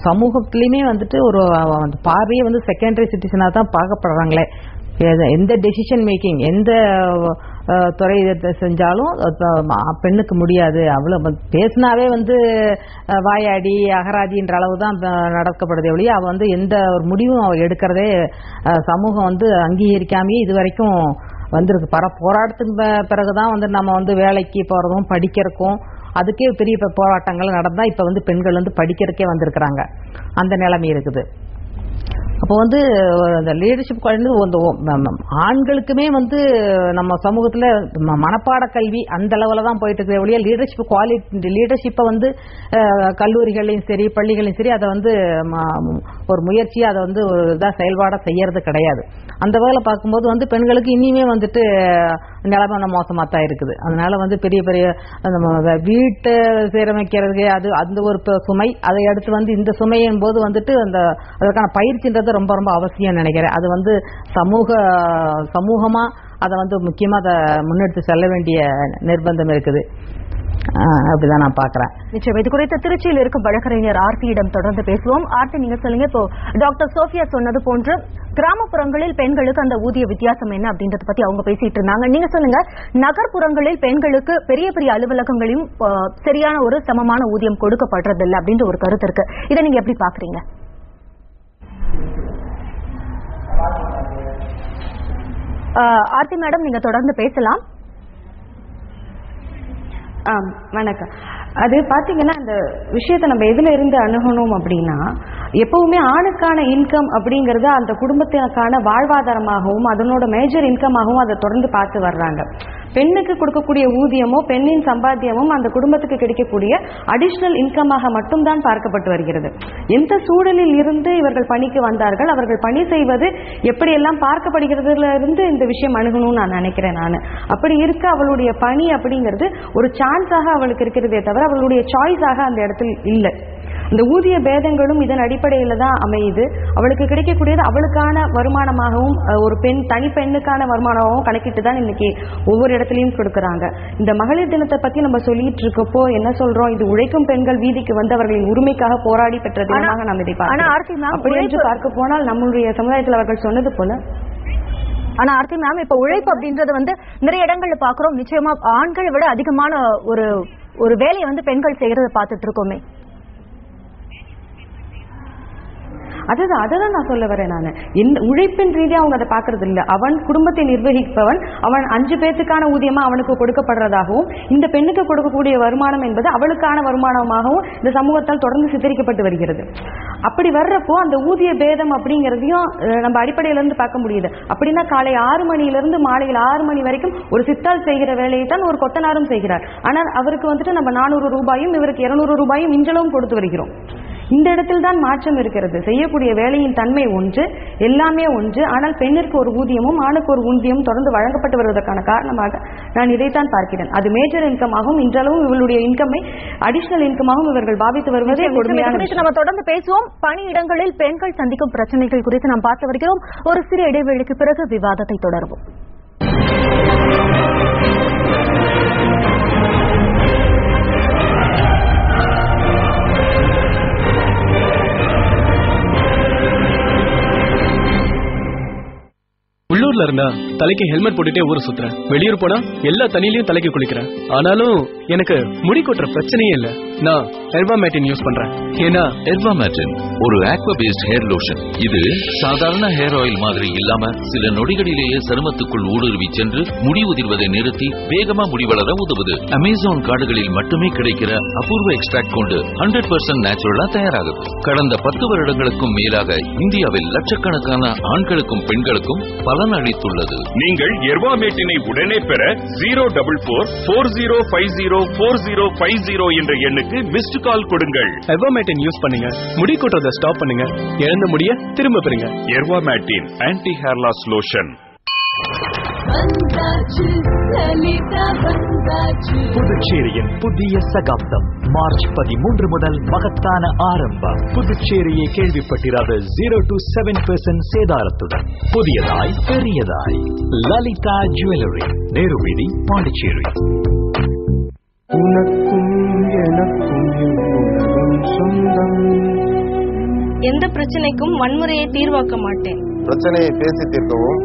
சமூகத்திலயுமே வந்துட்டு ஒரு பார்வையை வந்து செகண்டரி சிட்டிசனா தான் பார்க்கப்படுறாங்களே. எந்த டெசிஷன் மேக்கிங் எந்த துறை செஞ்சாலும் பெண்ணுக்கு முடியாது. அவ்வளவு பேசினாவே வந்து வாயாடி அகராதின்ற அளவு தான் நடக்கப்படுதே ஒழிய அவ வந்து எந்த ஒரு முடிவும் அவ எடுக்கிறதே சமூகம் வந்து அங்கீகரிக்காமே இது வரைக்கும் வந்திருக்கு. போராட்டத்துக்கு பிறகுதான் வந்து நம்ம வந்து வேலைக்கு போறதும் படிக்கிறதுக்கும் அதுக்கே பெரிய போராட்டங்கள் நடந்தா இப்ப வந்து பெண்கள் வந்து படிக்கிறதுக்கே வந்திருக்கிறாங்க. அந்த நிலைமை இருக்குது. அப்போ வந்து அந்த லீடர்ஷிப் ஆண்களுக்குமே வந்து நம்ம சமூகத்துல மனப்பாட கல்வி அந்த அளவுல தான் போயிட்டு இருக்கிற ஒழிய லீடர்ஷிப் குவாலிட்டி லீடர்ஷிப்பை வந்து கல்லூரிகளையும் சரி பள்ளிகளையும் சரி அதை வந்து ஒரு முயற்சியை அதை வந்து ஒரு இதாக செயல்பாடாக செய்யறது கிடையாது. அந்த வகையில் பார்க்கும்போது வந்து பெண்களுக்கு இனிமே வந்துட்டு நிலைமை மோசமாக தான் இருக்குது. அதனால வந்து பெரிய பெரிய வீட்டை சீரமைக்கிறதுக்கு அது அந்த ஒரு சுமை, அதை அடுத்து வந்து இந்த சுமையின் போது வந்துட்டு அந்த அதற்கான பயிற்சின்றது ரொம்ப ரொம்ப அவசியம் நினைக்கிறேன். அது வந்து சமூகமா அதை வந்து முக்கியமா அதை முன்னெடுத்து செல்ல வேண்டிய நிர்பந்தம் இருக்குது. அப்படிதான் நான் பாக்குறேன். நிச்சயம் இது குறித்து திருச்சியில் இருக்கும் வழக்கறிஞர் ஆர்த்தியிடம் தொடர்ந்து பேசுவோம். ஆர்த்தி, நீங்க சொல்லுங்க, இப்போ டாக்டர் சோஃபியா சொன்னது போன்று கிராமப்புறங்களில் பெண்களுக்கு அந்த ஊதிய வித்தியாசம் என்ன அப்படின்றத பத்தி அவங்க பேசிட்டு இருந்தாங்க. நீங்க சொல்லுங்க, நகர்ப்புறங்களில் பெண்களுக்கு பெரிய பெரிய அலுவலகங்களையும் சரியான ஒரு சமமான ஊதியம் கொடுக்கப்படுறது இல்லை அப்படின்ற ஒரு கருத்து இருக்கு. இதை நீங்க எப்படி பாக்குறீங்க? ஆர்த்தி மேடம், நீங்க தொடர்ந்து பேசலாம். வணக்கம். அது பாத்தீங்கன்னா அந்த விஷயத்தை நம்ம எதுல இருந்து அணுகணும் அப்படின்னா, எப்பவுமே ஆணுக்கான இன்கம் அப்படிங்கறது அந்த குடும்பத்திற்கான வாழ்வாதாரமாகவும் அதனோட மேஜர் இன்கமாகவும் அதை தொடர்ந்து பார்த்து வர்றாங்க. பெண்ணுக்கு கொடுக்கக்கூடிய ஊதியமோ பெண்ணின் சம்பாத்தியமும் அந்த குடும்பத்துக்கு கிடைக்கக்கூடிய அடிஷனல் இன்கமாக மட்டும்தான் பார்க்கப்பட்டு வருகிறது. எந்த சூழலில் இருந்து இவர்கள் பணிக்கு வந்தார்கள், அவர்கள் பணி செய்வது எப்படியெல்லாம் பார்க்கப்படுகிறதுல இருந்து இந்த விஷயம் அணுகணும்னு நான் நினைக்கிறேன். அப்படி இருக்க அவளுடைய பணி அப்படிங்கிறது ஒரு சான்ஸாக அவளுக்கு இருக்கிறதே தவிர அவளுடைய சாய்ஸாக அந்த இடத்தில் இல்லை. இந்த ஊதிய பேதங்களும் இதன் அடிப்படையில தான் அமையுது. அவளுக்கு கிடைக்கக்கூடியது அவளுக்கான வருமானமாகவும் ஒரு தனி பெண்ணுக்கான வருமானமாகவும் கணக்கிட்டு தான் இன்னைக்கு ஒவ்வொரு இடத்துலயும் கொடுக்கறாங்க. இந்த மகளிர் தினத்தை பத்தி நம்ம சொல்லிட்டு இருக்கப்போ என்ன சொல்றோம், இது உழைக்கும் பெண்கள் வீதிக்கு வந்து அவர்களின் உரிமைக்காக போராடி பெற்ற தினமாக நாம் இதை பார்க்கிறோம். அப்படி என்று பார்க்க போனால் நம்முடைய சமுதாயத்தில் அவர்கள் சொன்னது போல. ஆனா ஆர்த்தி மேம், இப்ப உழைப்பு அப்படின்றது வந்து நிறைய இடங்கள்ல பாக்குறோம். நிச்சயமா ஆண்களை விட அதிகமான ஒரு வேலையை வந்து பெண்கள் செய்யறதை பார்த்துட்டு இருக்கோமே. அதுதான் நான் சொல்ல வரேன். நான் உழைப்பின் ரீதியா அவங்க அதை பாக்குறது இல்ல. அவன் குடும்பத்தை நிர்வகிப்பவன், அவன் 5 பேத்துக்கான ஊதியமா அவனுக்கு கொடுக்கப்படுறதாகவும் இந்த பெண்ணுக்கு கொடுக்கக்கூடிய வருமானம் என்பது அவளுக்கான வருமானமாகவும் இந்த சமூகத்தால் தொடர்ந்து சித்தரிக்கப்பட்டு வருகிறது. அப்படி வர்றப்போ அந்த ஊதிய பேதம் அப்படிங்கறதையும் நம்ம அடிப்படையில இருந்து பார்க்க முடியுது. அப்படின்னா காலை 6 மணியிலிருந்து மாலையில் 6 மணி வரைக்கும் ஒரு சித்தால் செய்கிற வேலையை தான் ஒரு கொத்தனாரும் செய்கிறார். ஆனால் அவருக்கு வந்துட்டு நம்ம 400 ரூபாயும் இவருக்கு 200 ரூபாயும் இஞ்சளவும் கொடுத்து வருகிறோம். இந்த இடத்தில் தான் மாற்றம் இருக்கிறது. செய்யக்கூடிய வேலையின் தன்மை ஒன்று, எல்லாமே ஒன்று. ஆனால் பெண்ணிற்கு ஒரு ஊதியமும் ஆணுக்கு ஒரு ஊதியமும் தொடர்ந்து வழங்கப்பட்டு வருவதற்கான காரணமாக நான் இதைத்தான் பார்க்கிறேன். அது மேஜர் இன்கமாகவும் இன்றளவும் இவளுடைய இன்கமை அடிஷனல் இன்கமாகவும் இவர்கள் பாவித்து வருவதே கொடுமையான. நம்ம தொடர்ந்து பேசுவோம். பணியிடங்களில் பெண்கள் சந்திக்கும் பிரச்சனைகள் குறித்து நாம் பார்த்து வருகிறோம். ஒரு சிறிய இடைவெளிக்கு பிறகு விவாதத்தை தொடருவோம். உள்ளூர்ல இருந்தா தலைக்கு ஹெல்மெட் போட்டுட்டே ஊர் சுத்துறேன். வெளியூர் போனா எல்லா தண்ணியிலயும் தலைக்கு குளிக்கிறேன். ஆனாலும் எனக்கு முடி கொட்டுற பிரச்சனையே இல்ல. நான் எர்வாமேட்டின் யூஸ் பண்றேன். ஏன்னா எர்வாமேட்டின் ஒரு ஆக்வா பேஸ்ட் ஹேர் லோஷன். இது சாதாரண ஹேர் ஆயில் மாதிரி இல்லாம சில நொடிகளிலேயே சருமத்துக்குள் ஊடுருவி சென்று முடி உதிர்வதை நிறுத்தி வேகமா முடி வளர உதவுது. அமேசான் காடுகளில் மட்டுமே கிடைக்கிற அபூர்வ எக்ஸ்ட்ராக்ட் கொண்டு 100% நேச்சுரலா தயாராகுது. கடந்த 10 வருடங்களுக்கும் மேலாக இந்தியாவில் லட்சக்கணக்கான ஆண்களுக்கும் பெண்களுக்கும் பலன் அளித்துள்ளது. நீங்கள் எர்வாமேட்டினை உடனே பெற 044-4050-4050 என்ற எண்ணுக்கு மிஸ்டு கால் கொடுங்கள். எர்வாமேட்டின் யூஸ் பண்ணுங்க, முடி கொட்டுறதை ஸ்டாப் பண்ணுங்க, இழந்த முடிய திரும்ப பெறுங்க. எர்வாமேட்டின் ஆன்டி ஹேர் லாஸ் லோஷன். புதுச்சேரியின் புதிய சகாப்தம் மார்ச் 13 முதல் மகத்தான ஆரம்பம். புதுச்சேரியை கேள்விப்பட்டிராத 0 to 7% சேதாரத்துடன் புதியதாய் பெரியதாய் லலிதா ஜுவல்லரி, நேரு வீதி, பாண்டிச்சேரி. எந்த பிரச்சனைக்கும் வன்முறையை தீர்வாக்க மாட்டேன். பிரச்சனையை பேசி தீர்க்கவும்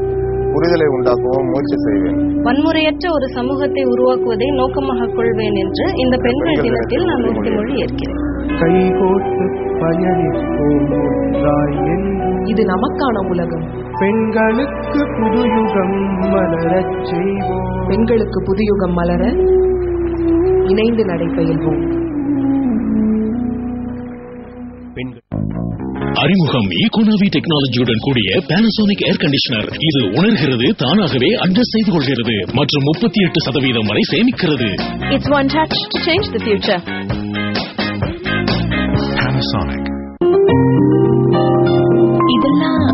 புரிதலை உண்டாக்கவும் முயற்சி செய்வேன். வன்முறையற்ற ஒரு சமூகத்தை உருவாக்குவதை நோக்கமாக கொள்வேன் என்று இந்த பெண்கள் தினத்தில் நான் உறுதிமொழி ஏற்கிறேன். கைகோட்டு பயணிப்போம். இது நமக்கான உலகம். பெண்களுக்கு புதுயுகம் மலரச் செய்வோம். பெண்களுக்கு புதுயுகம் மலர இணைந்து நடைபெறுவோம். அறிமுகம் ஈகோனாவி டெக்னாலஜியுடன் கூடிய பானாசோனிக் ஏர் கண்டிஷனர். இது உணர்கிறது, தானாகவே அட்ஜஸ்ட் செய்து கொள்கிறது மற்றும் 38% வரை சேமிக்கிறது. It's one touch to change the future. Panasonic. இதெல்லாம்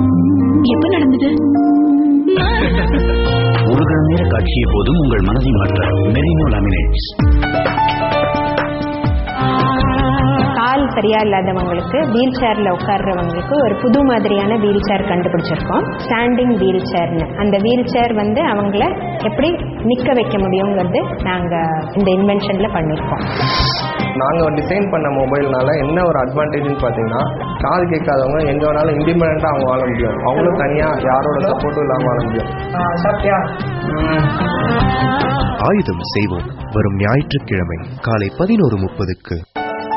எப்ப நடந்தது? ஒரு கண நேர காட்சியை போதும் உங்கள் மனதை மாற்ற மெரினோ லாமினேட்ஸ். கால் சரியா இல்லாதவங்களுக்கு வீல் சேர்ல உட்கார்றவங்களுக்கு ஒரு புது மாதிரியான வீல் சேர் கண்டுபிடிச்சிருக்கோம். ஸ்டாண்டிங் வீல் சேர்னு. அந்த வீல் சேர் வந்து அவங்கள எப்படி நிக்க வைக்க முடியுங்கிறது நாங்க இந்த இன்வென்ஷன்ல பண்ணிருக்கோம். நாங்க டிசைன் பண்ண மொபைல்னால என்ன ஒரு அட்வான்டேஜ்னு பாத்தீங்கன்னா, காது கேட்காதவங்க எங்க வேணாலும் இண்டிபெண்டா அவங்க வாழ முடியும். அவங்களும் தனியா யாரோட சப்போர்ட்டும் இல்லாம வாழ முடியும். ஆயுதம் செய்வோம் வரும் ஞாயிற்றுக்கிழமை காலை 11:30க்கு.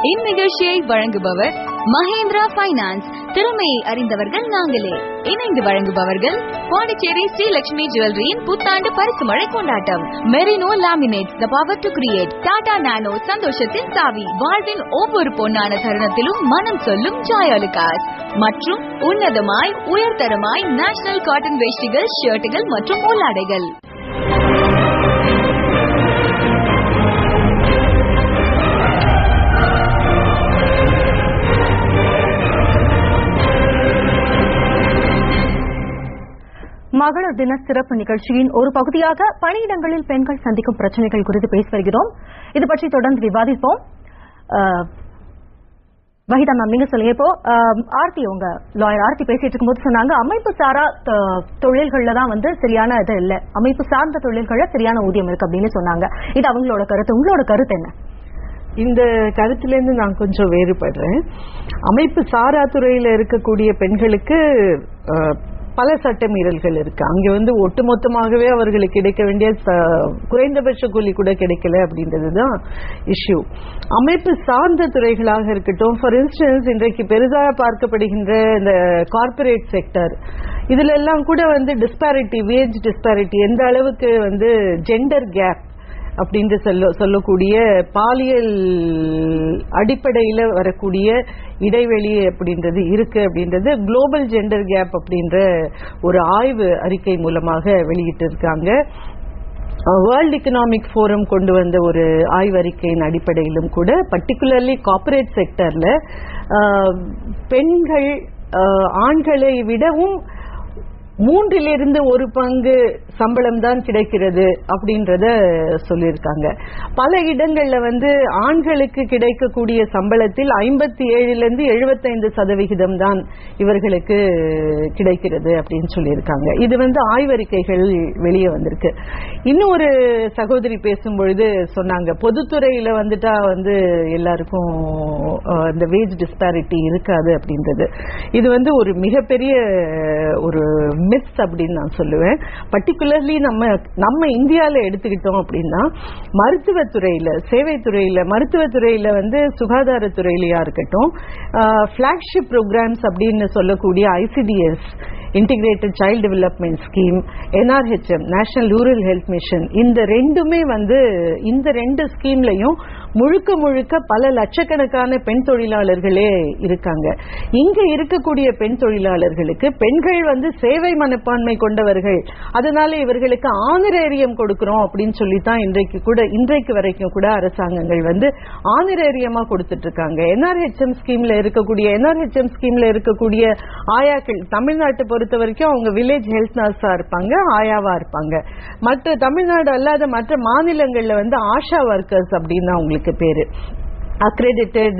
இந்நிகழ்ச்சியை வழங்குபவர் மஹேந்திரா பைனான்ஸ், திறமையை அறிந்தவர்கள் நாங்களே. இணைந்து வழங்குபவர்கள் பாண்டிச்சேரி ஸ்ரீலட்சுமி ஜுவல்லரியின் புத்தாண்டு பரிசு மழை கொண்டாட்டம். Merino laminates, the power to create. Tata Nano, சந்தோஷத்தின் சாவி. வாழ்வின் ஒவ்வொரு பொன்னான தருணத்திலும் மனம் சொல்லும் ஜாயாலுகாஸ். மற்றும் உன்னதமாய் உயர்தரமாய் நேஷனல் காட்டன் வேஷ்டிகள், ஷர்ட்டுகள் மற்றும் உள்ளாடைகள். மகளிர் தின சிறப்பு நிகழ்ச்சியின் ஒரு பகுதியாக பணியிடங்களில் பெண்கள் சந்திக்கும் பிரச்சனைகள் குறித்து பேசி வருகிறோம். இது பற்றி தொடர்ந்து விவாதிப்போம். வஹிதா மேம், நீங்க சொல்லுங்க. இப்போ ஆர்த்தி, உங்க லாயர் ஆர்த்தி பேசிட்டு இருக்கும்போது சொன்னாங்க, அமைப்பு சாரா தொழில்கள்ல தான் சரியான இது இல்ல, அமைப்பு சார்ந்த தொழில்கள்ல சரியான ஊதியம் இருக்கு அப்படின்னு சொன்னாங்க. இது அவங்களோட கருத்து. உங்களோட கருத்து என்ன? இந்த கருத்திலிருந்து நான் கொஞ்சம் வேறுபடுறேன். அமைப்பு சாரா துறையில இருக்கக்கூடிய பெண்களுக்கு பல சட்ட மீறல்கள் இருக்கு. அங்க ஒட்டுமொத்தமாகவே அவர்களுக்கு கிடைக்க வேண்டிய குறைந்தபட்ச கூலி கூட கிடைக்கல அப்படின்றதுதான் இஷ்யூ. அமைப்பு சார்ந்த துறைகளாக இருக்கட்டும், ஃபார் இன்ஸ்டன்ஸ் இன்றைக்கு பெரிதாக பார்க்கப்படுகின்ற இந்த கார்பரேட் செக்டர், இதுல எல்லாம் கூட டிஸ்பாரிட்டி, வேஜ் டிஸ்பாரிட்டி, எந்த அளவுக்கு ஜெண்டர் கேப் அப்படின்னு சொல்லக்கூடிய பாலியல் அடிப்படையில வரக்கூடிய இடைவெளி அப்படின்றது இருக்கு அப்படின்றது குளோபல் ஜெண்டர் கேப் அப்படின்ற ஒரு ஆய்வு அறிக்கை மூலமாக வெளியிட்டு இருக்காங்க. வேர்ல்ட் எக்கனாமிக் ஃபோரம் கொண்டு வந்த ஒரு ஆய்வறிக்கையின் அடிப்படையிலும் கூட பர்டிகுலர்லி கார்ப்பரேட் செக்டர்ல பெண்கள் ஆண்களை விடவும் 3 1 பங்கு சம்பளம் தான் கிடைக்கிறது அப்படின்றத சொல்லியிருக்காங்க. பல இடங்கள்ல ஆண்களுக்கு கிடைக்கக்கூடிய சம்பளத்தில் 57% தான் இவர்களுக்கு கிடைக்கிறது அப்படின்னு சொல்லியிருக்காங்க. இது ஆய்வறிக்கைகள் வெளியே வந்திருக்கு. இன்னும் ஒரு சகோதரி பேசும்பொழுது சொன்னாங்க, பொதுத்துறையில எல்லாருக்கும் இந்த வேஜ் டிஸ்பாரிட்டி இருக்காது அப்படின்றது. இது ஒரு மிகப்பெரிய ஒரு மிஸ் அப்படின்னு நான் சொல்லுவேன். பர்டிகுலர்லி நம்ம இந்தியால எடுத்துக்கிட்டோம் அப்படின்னா மருத்துவத்துறையில, சேவை துறையில, மருத்துவத்துறையில சுகாதாரத்துறையிலயா இருக்கட்டும், பிளாக்ஷிப் ப்ரோக்ராம்ஸ் அப்படின்னு சொல்லக்கூடிய ICDS, integrated child development scheme, NRHM, national rural health mission, இந்த ரெண்டுமே இந்த 2 ஸ்கீம்லையும் முழுக்க பல லட்சக்கணக்கான பெண் தொழிலாளர்களே இருக்காங்க. இங்க இருக்கக்கூடிய பெண் தொழிலாளர்களுக்கு பெண்கள் சேவை மனப்பான்மை கொண்டவர்கள், அதனால இவர்களுக்கு ஆனரேரியம் கொடுக்கிறோம் அப்படின்னு சொல்லித்தான் இன்றைக்கு வரைக்கும் கூட அரசாங்கங்கள் ஆனரேரியமா கொடுத்துட்டு இருக்காங்க. NRHM ஸ்கீம்ல இருக்கக்கூடிய ஆயாக்கள், தமிழ்நாட்டை பொறுத்த வரைக்கும் அவங்க வில்லேஜ் ஹெல்த் நர்ஸா இருப்பாங்க, ஆயாவா இருப்பாங்க. மற்ற தமிழ்நாடு அல்லாத மற்ற மாநிலங்கள்ல ஆஷா ஒர்க்கர்ஸ் அப்படின்னு அவங்களுக்கு பேரு, அக்ரெடிட்டட்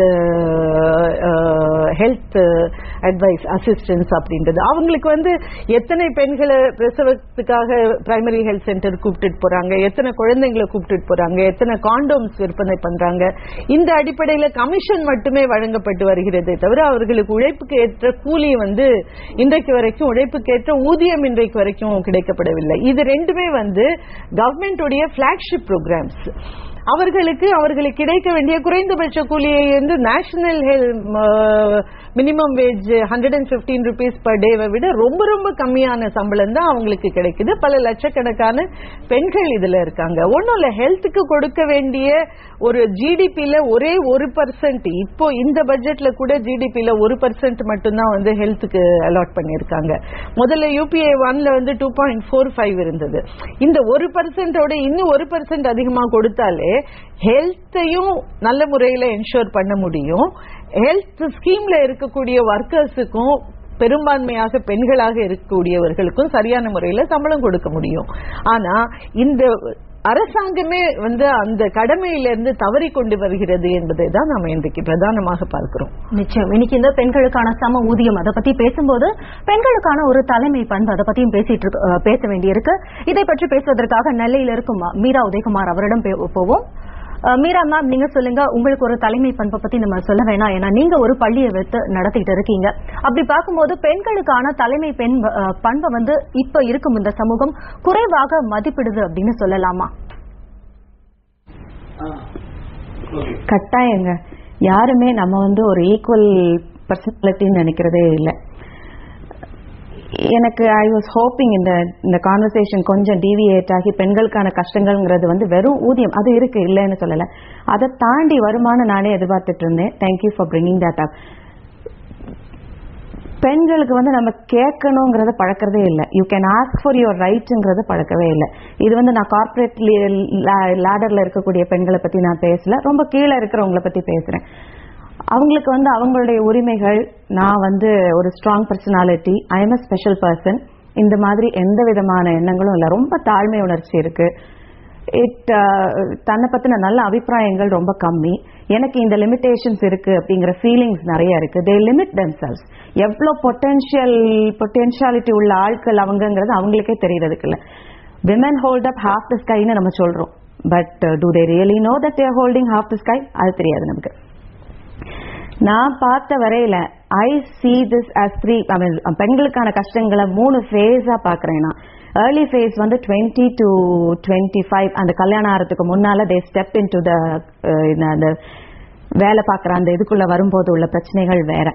ஹெல்த் அட்வைஸ் அசிஸ்டன்ஸ் அப்படின்றது. அவங்களுக்கு எத்தனை பெண்களை பிரசவத்துக்காக பிரைமரி ஹெல்த் சென்டர் கூப்பிட்டு போறாங்க, எத்தனை குழந்தைங்களை கூப்பிட்டு போறாங்க, எத்தனை காண்டோம்ஸ் விற்பனை பண்றாங்க, இந்த அடிப்படையில கமிஷன் மட்டுமே வழங்கப்பட்டு வருகிறதே தவிர அவர்களுக்கு உழைப்புக்கு ஏற்ற கூலி இன்றைக்கு வரைக்கும், உழைப்புக்கு ஏற்ற ஊதியம் இன்றைக்கு வரைக்கும் கிடைக்கப்படவில்லை. இது ரெண்டுமே கவர்மெண்ட் பிளாக்ஷிப் ப்ரோக்ராம்ஸ். அவர்களுக்கு கிடைக்க வேண்டிய குறைந்தபட்ச கூலியை national minimum wage 115 rupees per day விட ரொம்ப கம்மியான சம்பளம் தான் அவங்களுக்கு கிடைக்குது. பல லட்சக்கணக்கான பெண்கள் இதுல இருக்காங்க. ஒன்னும் இல்ல, ஹெல்த்துக்கு கொடுக்க வேண்டிய ஒரு ஜிடிபில ஒரே 1%, இப்போ இந்த பட்ஜெட்ல கூட ஜிடிபில 1% மட்டும்தான் ஹெல்த்துக்கு அலாட் பண்ணிருக்காங்க. முதல்ல UPA 1ல 2.45 இருந்தது. இந்த 1% இன்னும் 1% அதிகமா கொடுத்தாலே ஹெல்த்தையும் நல்ல முறையில என்ஷூர் பண்ண முடியும். ஹெல்த் ஸ்கீம்ல இருக்கக்கூடிய ஒர்க்கர்ஸுக்கும், பெரும்பான்மையாக பெண்களாக இருக்கக்கூடியவர்களுக்கும் சரியான முறையில சம்பளம் கொடுக்க முடியும். ஆனா இந்த அரசாங்கமே அந்த கடமையிலிருந்து தவறி கொண்டு வருகிறது என்பதை தான் நாம இன்றைக்கு பிரதானமாக பார்க்கிறோம். நிச்சயம். இன்னைக்கு இந்த பெண்களுக்கான சம ஊதியம் அதை பத்தி பேசும்போது பெண்களுக்கான ஒரு தலைமை பண்பு அதை பத்தியும் பேச வேண்டியிருக்கு. இதை பற்றி பேசுவதற்காக நெல்லையில் இருக்கும் மீரா உதயகுமார் அவரிடம் போவோம். மீரா மேம், நீங்க சொல்லுங்க, உங்களுக்கு ஒரு தலைமை பண்பை பத்தி நம்ம சொல்ல வேணாம், ஏன்னா நீங்க ஒரு பள்ளியை வைத்து நடத்திட்டு இருக்கீங்க. அப்படி பார்க்கும்போது பெண்களுக்கான தலைமை பண்பை இப்ப இருக்கும் இந்த சமூகம் குறைவாக மதிப்பிடுது அப்படின்னு சொல்லலாமா? கட்டாயங்க. யாருமே நம்ம வந்து ஒரு ஈக்குவல் பர்சனாலிட்டின்னு நினைக்கிறதே இல்லை. எனக்கு ஐ வாஸ் ஹோப்பிங் இந்த கான்வர்சேஷன் கொஞ்சம் டீவியேட் ஆகி பெண்களுக்கான கஷ்டங்கள்ங்கிறது வந்து வெறும் ஊதியம் அது இருக்கு, இல்லைன்னு சொல்லலை, அதை தாண்டி வருமானம் நானே எதிர்பார்த்துட்டு இருந்தேன். Thank you for bringing that up. பெண்களுக்கு வந்து நம்ம கேட்கணுங்கிறத பழக்கிறதே இல்லை. You can ask for your ரைட்ஸுங்கிறத பழக்கவே இல்லை. இது வந்து நான் கார்பரேட் லேடர்ல இருக்கக்கூடிய பெண்களை பத்தி நான் பேசல, ரொம்ப கீழே இருக்கிறவங்களை பத்தி பேசுறேன். அவங்களுக்கு வந்து அவங்களுடைய உரிமைகள், நான் வந்து ஒரு strong personality, I am a special person, இந்த மாதிரி எந்த விதமான எண்ணங்களும் இல்லை. ரொம்ப தாழ்மை உணர்ச்சி இருக்கு. தன்னை பத்தின நல்ல அபிப்பிராயங்கள் ரொம்ப கம்மி. எனக்கு இந்த லிமிடேஷன்ஸ் இருக்கு அப்படிங்கிற ஃபீலிங்ஸ் நிறைய இருக்கு. They limit themselves. எவ்வளோ பொட்டென்ஷியாலிட்டி உள்ள ஆட்கள் அவங்கிறது அவங்களுக்கே தெரியறதுக்கு இல்லை. Women hold up half the ஸ்கைன்னு நம்ம சொல்றோம், but do they really know that they are holding half the sky? அது தெரியாது நமக்கு. நான் பார்த்த வரையில ஐ see this as three, பெண்களுக்கான கஷ்டங்களை 3 ஃபேஸா பாக்குறேன் நான். ஏர்லி ஃபேஸ் வந்து 20 to 25, அந்த கல்யாணம் ஆகிறதுக்கு முன்னால they step into the அந்த வேலை பார்க்குற அந்த இதுக்குள்ள வரும்போது உள்ள பிரச்சனைகள் வேற.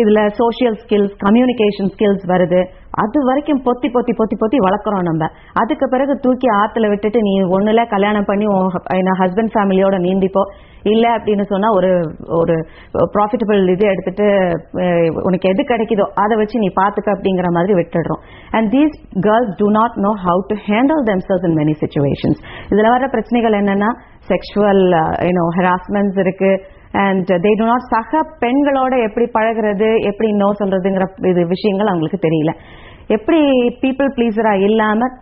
இதுல சோசியல் ஸ்கில்ஸ், கம்யூனிகேஷன் ஸ்கில்ஸ் வருது. அது வரைக்கும் பொத்தி பொத்தி பொத்தி பொத்தி வளர்க்குறோம் நம்ம. அதுக்கு பிறகு தூக்கி ஆத்துல விட்டுட்டு நீ ஒண்ணுல கல்யாணம் பண்ணி ஹஸ்பண்ட் ஃபேமிலியோட நீந்திப்போ, இல்ல அப்படின்னு சொன்னா ஒரு ஒரு ப்ராஃபிட்டபிள் இது எடுத்துட்டு உனக்கு எது கிடைக்குதோ அதை வச்சு நீ பாத்துக்க அப்படிங்கிற மாதிரி விட்டுடுறோம். And these girls do not know how to handle themselves in many situations. இதுல வர பிரச்சனைகள் என்னன்னா செக்ஷுவல் ஹராஸ்மெண்ட்ஸ் இருக்கு. அண்ட் தே டு நாட் சக பெண்களோட எப்படி பழகிறது, எப்படி நோ சொல்றதுங்கிற இது விஷயங்கள் அவங்களுக்கு தெரியல. எப்படி பீப்புள் பிளீசரா இல்லாம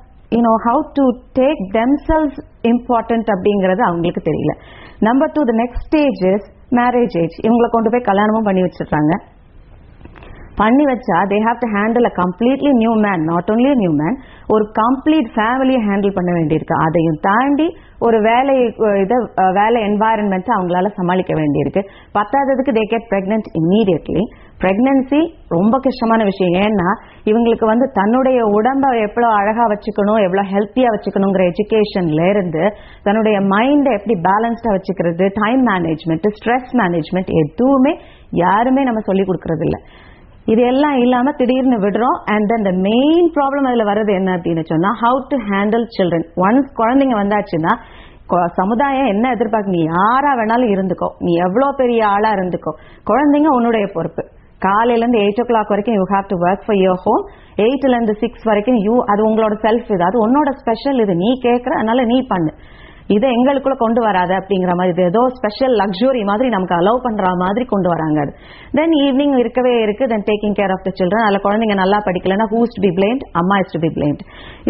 how to take themselves important அப்படிங்கறது அவங்களுக்கு தெரியல. Number 2, the next stage is marriage age. இவங்களை கொண்டு போய் கல்யாணமும் பண்ணி வச்சிடுறாங்க. பண்ணி வச்சா they have to handle a completely new man, not only a new man, ஒரு கம்ப்ளீட் ஃபேமிலியை ஹேண்டில் பண்ண வேண்டியிருக்கு. அதையும் தாண்டி ஒரு வேலை என்வாயரன்மெண்ட் அவங்களால சமாளிக்க வேண்டியிருக்கு. பத்தாததுக்கு they get pregnant immediately. Pregnancy ரொம்ப கஷ்டமான விஷயம். ஏன்னா இவங்களுக்கு வந்து தன்னுடைய உடம்பை எவ்வளவு அழகா வச்சுக்கணும், எவ்வளவு ஹெல்த்தியா வச்சுக்கணுங்கிற எஜுகேஷன்ல இருந்து தன்னுடைய மைண்டை எப்படி பேலன்ஸ்டா வச்சுக்கிறது, டைம் மேனேஜ்மெண்ட், ஸ்ட்ரெஸ் மேனேஜ்மெண்ட் எதுவுமே யாருமே நம்ம சொல்லி கொடுக்கறது இல்லை. இது எல்லாம் இல்லாம திடீர்னு விடுறோம். And then the main problem அதுல வர்றது என்ன அப்படின்னு சொன்னா how to handle children. Once குழந்தைங்க வந்தாச்சுன்னா சமுதாயம் என்ன எதிர்பார்க்க, நீ யாரா வேணாலும் இருந்துக்கோ, நீ எவ்வளவு பெரிய ஆளா இருந்துக்கோ, குழந்தைங்க உன்னுடைய பொறுப்பு. காலையில இருந்து 8 o'clock வரைக்கும் you have to work for your home. 8ல இருந்து 6 வரைக்கும் அது உங்களோட செல்ஃப், இது அது உன்னோட ஸ்பெஷல், இது நீ கேட்கற, அதனால நீ பண்ணு, இதை எங்களுக்குள்ள கொண்டு வராத அப்படிங்கிற மாதிரி. இது ஏதோ ஸ்பெஷல் லக்ஸுரி மாதிரி நமக்கு அலோவ் பண்ற மாதிரி கொண்டு வராங்க. தென் ஈவினிங் இருக்கவே இருக்கு, then taking care of the children. அதுல குழந்தைங்க நல்லா படிக்கலன்னா who is to be blamed? அம்மா இஸ் டு பி பிளேம்ட்.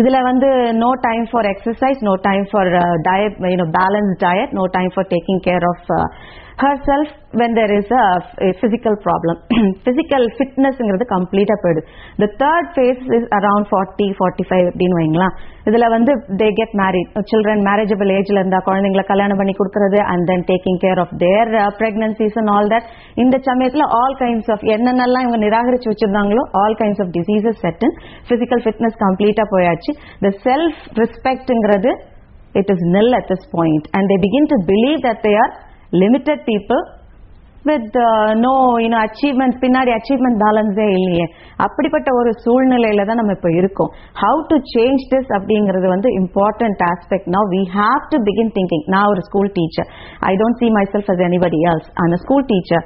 இதுல வந்து no time for exercise, no time for diet, balance diet, no time for taking care of herself when there is a physical problem. Physical fitness ங்கிறது கம்ப்ளீட்டா போயிடுது. The third phase is around 40-45 அப்படின்னு வைங்களா. இதுல வந்து they get married, children marriageable ageல இருந்தா குழந்தைங்களை கல்யாணம் பண்ணி கொடுக்கறது, and then taking care of their pregnancies and all that. இந்த சமயத்துல all kinds of என்னென்னலாம் இவங்க நிராகரிச்சு வச்சிருந்தாங்களோ all kinds of diseases set in. Physical fitness கம்ப்ளீட்டா போயாச்சு. The self respectங்கிறது it is nil at this point, and they begin to believe that they are limited people with no achievements. பின்னாடி achievement balance இல்லையே. அப்படிப்பட்ட ஒரு சூழ்நிலையில தான் நம்ம இப்ப இருக்கோம். how to change this அப்படிங்கிறது வந்து important aspect. Now we have to begin thinking. நான் ஒரு school teacher, I don't see myself as anybody else. I'm a school teacher.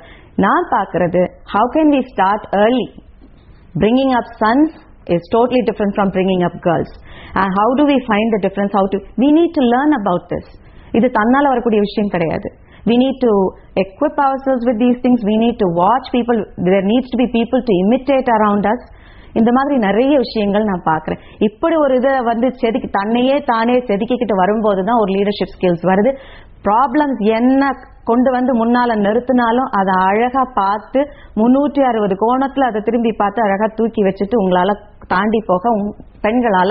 நான் பார்க்கிறது how can we start early. Bringing up sons is totally different from bringing up girls. And how do we find the difference? We need to learn about this. இது தன்னால வரக்கூடிய விஷயம் கிடையாது. We need to equip ourselves with these things. We need to watch people. There needs to be people to imitate around us. இந்த மாதிரி நிறைய விஷயங்கள் நான் பார்க்கிறேன். இப்படி ஒரு இதை வந்து தன்னையே தானே செதுக்கிக்கிட்டு வரும்போது தான் ஒரு லீடர்ஷிப் ஸ்கில்ஸ் வருது. ப்ராப்ளம்ஸ் என்ன கொண்டு வந்து முன்னால நிறுத்தினாலும் அதை அழகா பார்த்து 360 கோணத்துல அதை திரும்பி பார்த்து அழகா தூக்கி வச்சுட்டு உங்களால தாண்டி போக பெண்களால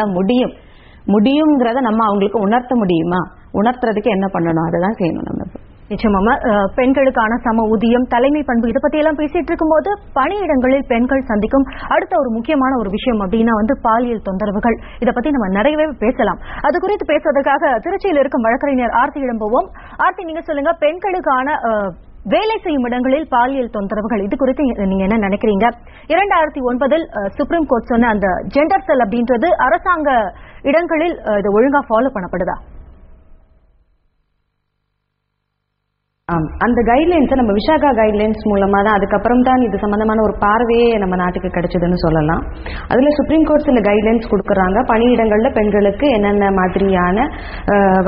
முடியுங்கிறத நம்ம அவங்களுக்கு உணர்த்த முடியுமா? உணர்த்துறதுக்கு என்ன பண்ணணும்? அதை தான் செய்யணும் நம்ம. நிச்சயமா பெண்களுக்கான சம ஊதியம், தலைமை பண்பு, இதை பத்தி எல்லாம் பேசிட்டு இருக்கும்போது பணியிடங்களில் பெண்கள் சந்திக்கும் அடுத்த ஒரு முக்கியமான ஒரு விஷயம் அப்படின்னா பாலியல் தொந்தரவுகள். இதை பத்தி நம்ம நிறையவே பேசலாம். அது குறித்து பேசுவதற்காக திருச்சியில் இருக்கும் வழக்கறிஞர் ஆர்த்தியிடம் போவோம். ஆர்த்தி, நீங்க சொல்லுங்க, பெண்களுக்கான வேலை செய்யும் இடங்களில் பாலியல் தொந்தரவுகள் இது குறித்து நீங்க என்ன நினைக்கிறீங்க? 2009 சுப்ரீம் கோர்ட் சொன்ன அந்த ஜெண்டர் செல் அப்படின்றது அரசாங்க இடங்களில் இது ஒழுங்கா ஃபாலோ பண்ணப்படுதா? அந்த கைட்லைன்ஸை நம்ம விஷாகா கைட்லைன்ஸ் மூலமா தான் அதுக்கப்புறம் தான் இது சம்பந்தமான ஒரு பார்வையே நம்ம நாட்டுக்கு கிடைச்சதுன்னு சொல்லலாம். அதுல சுப்ரீம் கோர்ட் சில கைட்லைன்ஸ் கொடுக்கறாங்க. பணியிடங்கள்ல பெண்களுக்கு என்னென்ன மாதிரியான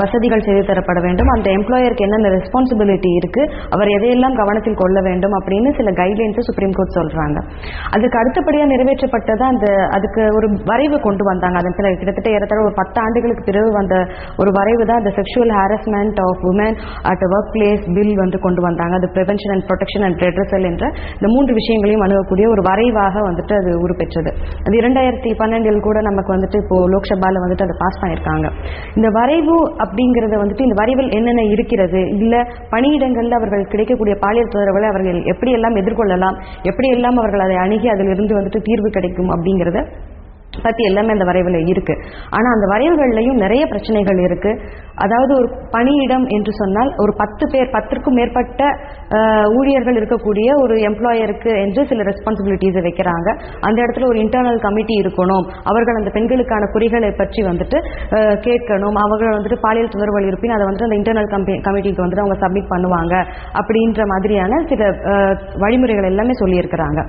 வசதிகள் செய்து தரப்பட வேண்டும், அந்த எம்ப்ளாயருக்கு என்னென்ன ரெஸ்பான்சிபிலிட்டி இருக்கு, அவர் எதையெல்லாம் கவனத்தில் கொள்ள வேண்டும் அப்படின்னு சில கைட்லைன்ஸை சுப்ரீம் கோர்ட் சொல்றாங்க. அதுக்கு அடுத்தபடியா நிறைவேற்றப்பட்டது அதுக்கு ஒரு வரைவு கொண்டு வந்தாங்க. அதன் சில கிட்டத்தட்ட ஏறத்தாழ ஒரு 10 ஆண்டுகளுக்கு பிறகு வந்த ஒரு வரைவு தான் இந்த sexual harassment of women at workplace bill வந்து கொண்டு வந்தாங்க. அது prevention and protection and redressal என்ற இந்த 3 விஷயங்களையும் அணுகக்கூடிய ஒரு வரைவாக வந்துட்டு அது உருப்பெற்றது. அது 2012 கூட நமக்கு வந்துட்டு இப்போ லோக்சபால வந்துட்டு அதை பாஸ் பண்ணியிருக்காங்க. இந்த வரைவு அப்படிங்கறத வந்துட்டு இந்த வரைவில் என்னென்ன இருக்கிறது, இல்ல பணியிடங்கள்ல அவர்கள் கிடைக்கக்கூடிய பாலியல் தொந்தரவுகளை அவர்கள் எப்படி எல்லாம் எதிர்கொள்ளலாம், எப்படி எல்லாம் அவர்கள் அதை அணுகி அதிலிருந்து வந்துட்டு தீர்வு கிடைக்கும் அப்படிங்கறத பத்தி எல்லாமே அந்த வரைவுல இருக்கு. ஆனா அந்த வரைவுகள்லயும் நிறைய பிரச்சனைகள் இருக்கு. அதாவது ஒரு பணியிடம் என்று சொன்னால் ஒரு 10க்கும் மேற்பட்ட ஊழியர்கள் இருக்கக்கூடிய ஒரு எம்ப்ளாயருக்கு என்று சில ரெஸ்பான்சிபிலிட்டிஸை வைக்கிறாங்க. அந்த இடத்துல ஒரு இன்டர்னல் கமிட்டி இருக்கணும், அவர்கள் அந்த பெண்களுக்கான குறிகளை பற்றி வந்துட்டு கேட்கணும், அவர்கள் வந்துட்டு பாலியல் தொந்தரவுகள் இருப்பின் அதை வந்துட்டு அந்த இன்டர்னல் கமிட்டிக்கு வந்துட்டு அவங்க சப்மிட் பண்ணுவாங்க அப்படின்ற மாதிரியான சில வழிமுறைகள் எல்லாமே சொல்லி இருக்கிறாங்க.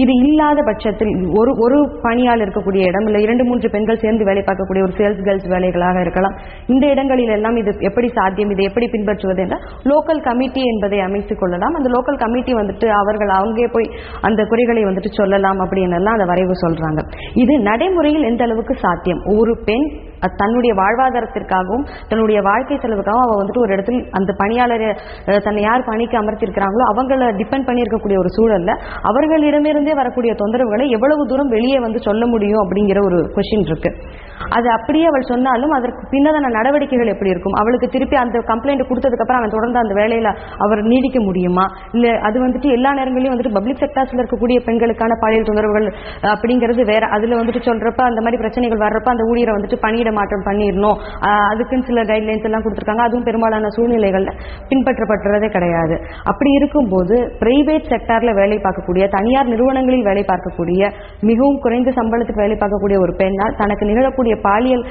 இது இல்லாத பட்சத்தில் ஒரு பணியால் இருக்கக்கூடிய இடம் இல்ல 2-3 பெண்கள் சேர்ந்து வேலை பார்க்கக்கூடிய ஒரு சேல்ஸ் கேர்ள்ஸ் வேலைகளாக இருக்கலாம். இந்த இடங்களில் எல்லாம் இது எப்படி சாத்தியம், இதை எப்படி பின்பற்றுவது என்ற லோக்கல் கமிட்டி என்பதை அமைத்துக் கொள்ளலாம். அந்த லோக்கல் கமிட்டி வந்துட்டு அவர்கள் அங்கே போய் அந்த குறைகளை வந்துட்டு சொல்லலாம் அப்படின்னு எல்லாம் அந்த வரைவு சொல்றாங்க. இது நடைமுறையில் எந்த அளவுக்கு சாத்தியம்? ஒரு பெண் தன்னுடைய வாழ்வாதாரத்திற்காகவும் தன்னுடைய வாழ்க்கை செலவுக்காகவும் அவ வந்துட்டு ஒரு இடத்துல அந்த பணியாளரை தன்னை யார் பணிக்கு அமர்த்திருக்கிறாங்களோ அவங்கள டிபெண்ட் பண்ணி இருக்கக்கூடிய ஒரு சூழல்ல அவர்களிடமிருந்தே வரக்கூடிய தொந்தரவுகளை எவ்வளவு தூரம் வெளியே வந்து சொல்ல முடியும் அப்படிங்கிற ஒரு கொஸ்டின் இருக்கு. அது அப்படியே அவள் சொன்னாலும் அதற்கு பின்னதான நடவடிக்கைகள் எப்படி இருக்கும்? அவளுக்கு திருப்பி அந்த கம்ப்ளைண்ட் கொடுத்ததுக்கு அப்புறம் அவன் தொடர்ந்து அந்த வேலையில அவர் நீடிக்க முடியுமா? இல்ல அது வந்துட்டு எல்லா நேரங்களிலும் வந்துட்டு பப்ளிக் செக்டார்ஸ்ல இருக்கக்கூடிய பெண்களுக்கான பாலியல் தொந்தரவுகள் அப்படிங்கிறது வேற. அதுல வந்துட்டு சொல்றப்ப அந்த மாதிரி பிரச்சனைகள் வர்றப்ப அந்த ஊழியரை வந்துட்டு பணியிட மாற்றம் பண்ணிடணும், அதுக்குன்னு சில கைட்லைன்ஸ் எல்லாம் கொடுத்திருக்காங்க. அதுவும் பெரும்பாலான சூழ்நிலைகள்ல பின்பற்றப்படுறதே கிடையாது. அப்படி இருக்கும்போது பிரைவேட் செக்டார்ல வேலை பார்க்கக்கூடிய, தனியார் நிறுவனங்களில் வேலை பார்க்கக்கூடிய, மிகவும் குறைந்த சம்பளத்துக்கு வேலை பார்க்கக்கூடிய ஒரு பெண்ணால் தனக்கு நிகழக்கூடிய பாலியல்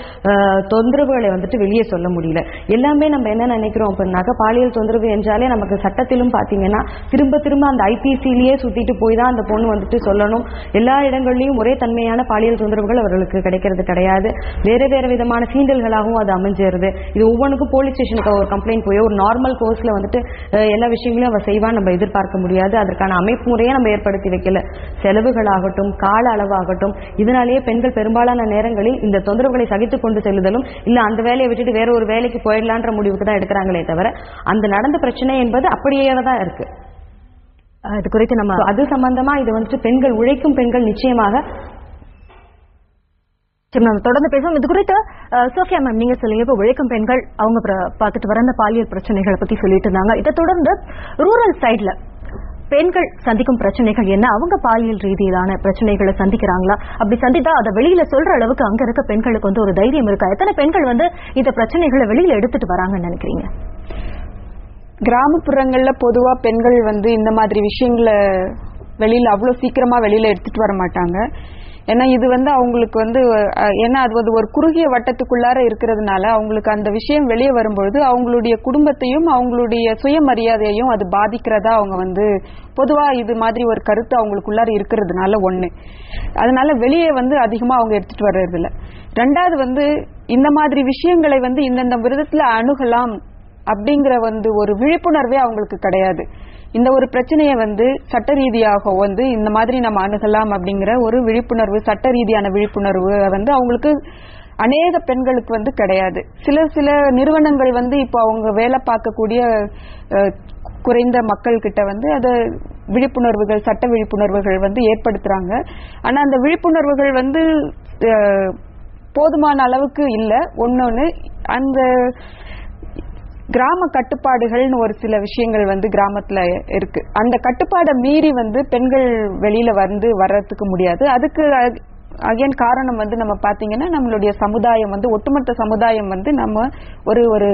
தொந்தரவுகளை வந்துட்டு வெளியே சொல்ல முடியல. எல்லாமே நம்ம என்ன நினைக்கிறோம் அப்படின்னாக்க பாலியல் தொந்தரவு என்றாலே நமக்கு சட்டத்திலும் பாத்தீங்கன்னா திரும்ப திரும்ப அந்த ஐபிசிலேயே சுத்திட்டு போய் தான் அந்த பொண்ணு வந்துட்டு சொல்லணும். எல்லா இடங்களிலும் ஒரே தன்மையான பாலியல் தொந்தரவுகள் அவர்களுக்கு கிடைக்கிறது கிடையாது. வேற வேற விதமான சீண்டல்களாகவும் அது அமைஞ்சிருது. இது ஒவ்வொன்றுக்கும் போலீஸ் ஸ்டேஷனுக்கு ஒரு கம்ப்ளைண்ட் போய் ஒரு நார்மல் கோர்ஸ்ல வந்துட்டு எல்லா விஷயங்களையும் அவ செய்வான்னு நம்ம எதிர்பார்க்க முடியாது. அதற்கான அமைப்பு முறையை நம்ம ஏற்படுத்தி வைக்கல. செலவுகளாகட்டும், கால அளவாகட்டும், இதனாலேயே பெண்கள் பெரும்பாலான நேரங்களில் இந்த தொந்தரவுகளை சகித்துக் கொண்டு செல்லுதலும் இல்ல அந்த வேலையை விட்டுட்டு வேற ஒரு வேலைக்கு போயிடலான்ற முடிவுக்கு தான் எடுக்கிறாங்களே தவிர அந்த நடந்த பிரச்சனை என்பது அப்படியே தான் இருக்கு. இது குறித்து நம்ம அது சம்பந்தமா இது வந்துட்டு பெண்கள், உழைக்கும் பெண்கள் நிச்சயமாக தொடர்ந்து பேசுவோம். இது குறித்து சோஃபியா மேம் நீங்க சொல்லுங்க. இப்ப உழைக்கும் பெண்கள் அவங்க பார்த்துட்டு வர அந்த பாலியல் பிரச்சனைகளை பத்தி சொல்லிட்டு இருந்தாங்க. இதை தொடர்ந்து ரூரல் சைட்ல பெண்கள் சந்திக்கும் பிரச்சனைகள் என்ன, அவங்க பாலியல் ரீதியிலான பிரச்சனைகளை சந்திக்கிறாங்களா, அப்படி சந்தித்தா அதை வெளியில சொல்ற அளவுக்கு அங்க இருக்க பெண்களுக்கு வந்து ஒரு தைரியம் இருக்கா? எத்தனை பெண்கள் வந்து இந்த பிரச்சனைகளை வெளியில எடுத்துட்டு வராங்கன்னு நினைக்கிறீங்க? கிராமப்புறங்கள்ல பொதுவா பெண்கள் வந்து இந்த மாதிரி விஷயங்களை வெளியில அவ்வளவு சீக்கிரமா வெளியில எடுத்துட்டு வர மாட்டாங்க. ஏன்னா இது வந்து அவங்களுக்கு வந்து ஏன்னா அது வந்து ஒரு குறுகிய வட்டத்துக்குள்ளார இருக்கிறதுனால அவங்களுக்கு அந்த விஷயம் வெளியே வரும்பொழுது அவங்களுடைய குடும்பத்தையும் அவங்களுடைய சுயமரியாதையையும் அது பாதிக்கிறதா அவங்க வந்து பொதுவா இது மாதிரி ஒரு கருத்து அவங்களுக்குள்ளார இருக்கிறதுனால ஒண்ணு, அதனால வெளியே வந்து அதிகமா அவங்க எடுத்துட்டு வர்றது இல்ல. ரெண்டாவது வந்து இந்த மாதிரி விஷயங்களை வந்து இந்தந்த விதத்துல அணுகலாம் அப்படிங்கிற வந்து ஒரு விழிப்புணர்வே அவங்களுக்கு கிடையாது. இந்த ஒரு பிரச்சனையை வந்து சட்ட ரீதியாக வந்து இந்த மாதிரி நம்ம அணுகலாம் அப்படிங்கிற ஒரு விழிப்புணர்வு, சட்ட ரீதியான விழிப்புணர்வு வந்து அவங்களுக்கு அநேக பெண்களுக்கு வந்து கிடையாது. சில நிறுவனங்கள் வந்து இப்போ அவங்க வேலை பார்க்கக்கூடிய குறைந்த மக்கள் கிட்ட வந்து அத விழிப்புணர்வுகள், சட்ட விழிப்புணர்வுகள் வந்து ஏற்படுத்துறாங்க. ஆனா அந்த விழிப்புணர்வுகள் வந்து போதுமான அளவுக்கு இல்ல. ஒன்னொன்னு அந்த கிராம கட்டுப்பாடுகள்னு ஒரு சில விஷயங்கள் வந்து கிராமத்துல இருக்கு. அந்த கட்டுப்பாடை மீறி வந்து பெண்கள் வெளியில வந்து வர்றதுக்கு முடியாது. அதுக்கு அகைன் காரணம் வந்து நம்ம பாத்தீங்கன்னா நம்மளுடைய சமுதாயம் வந்து ஒட்டுமொத்த சமுதாயம் வந்து நம்ம ஒரு ஒரு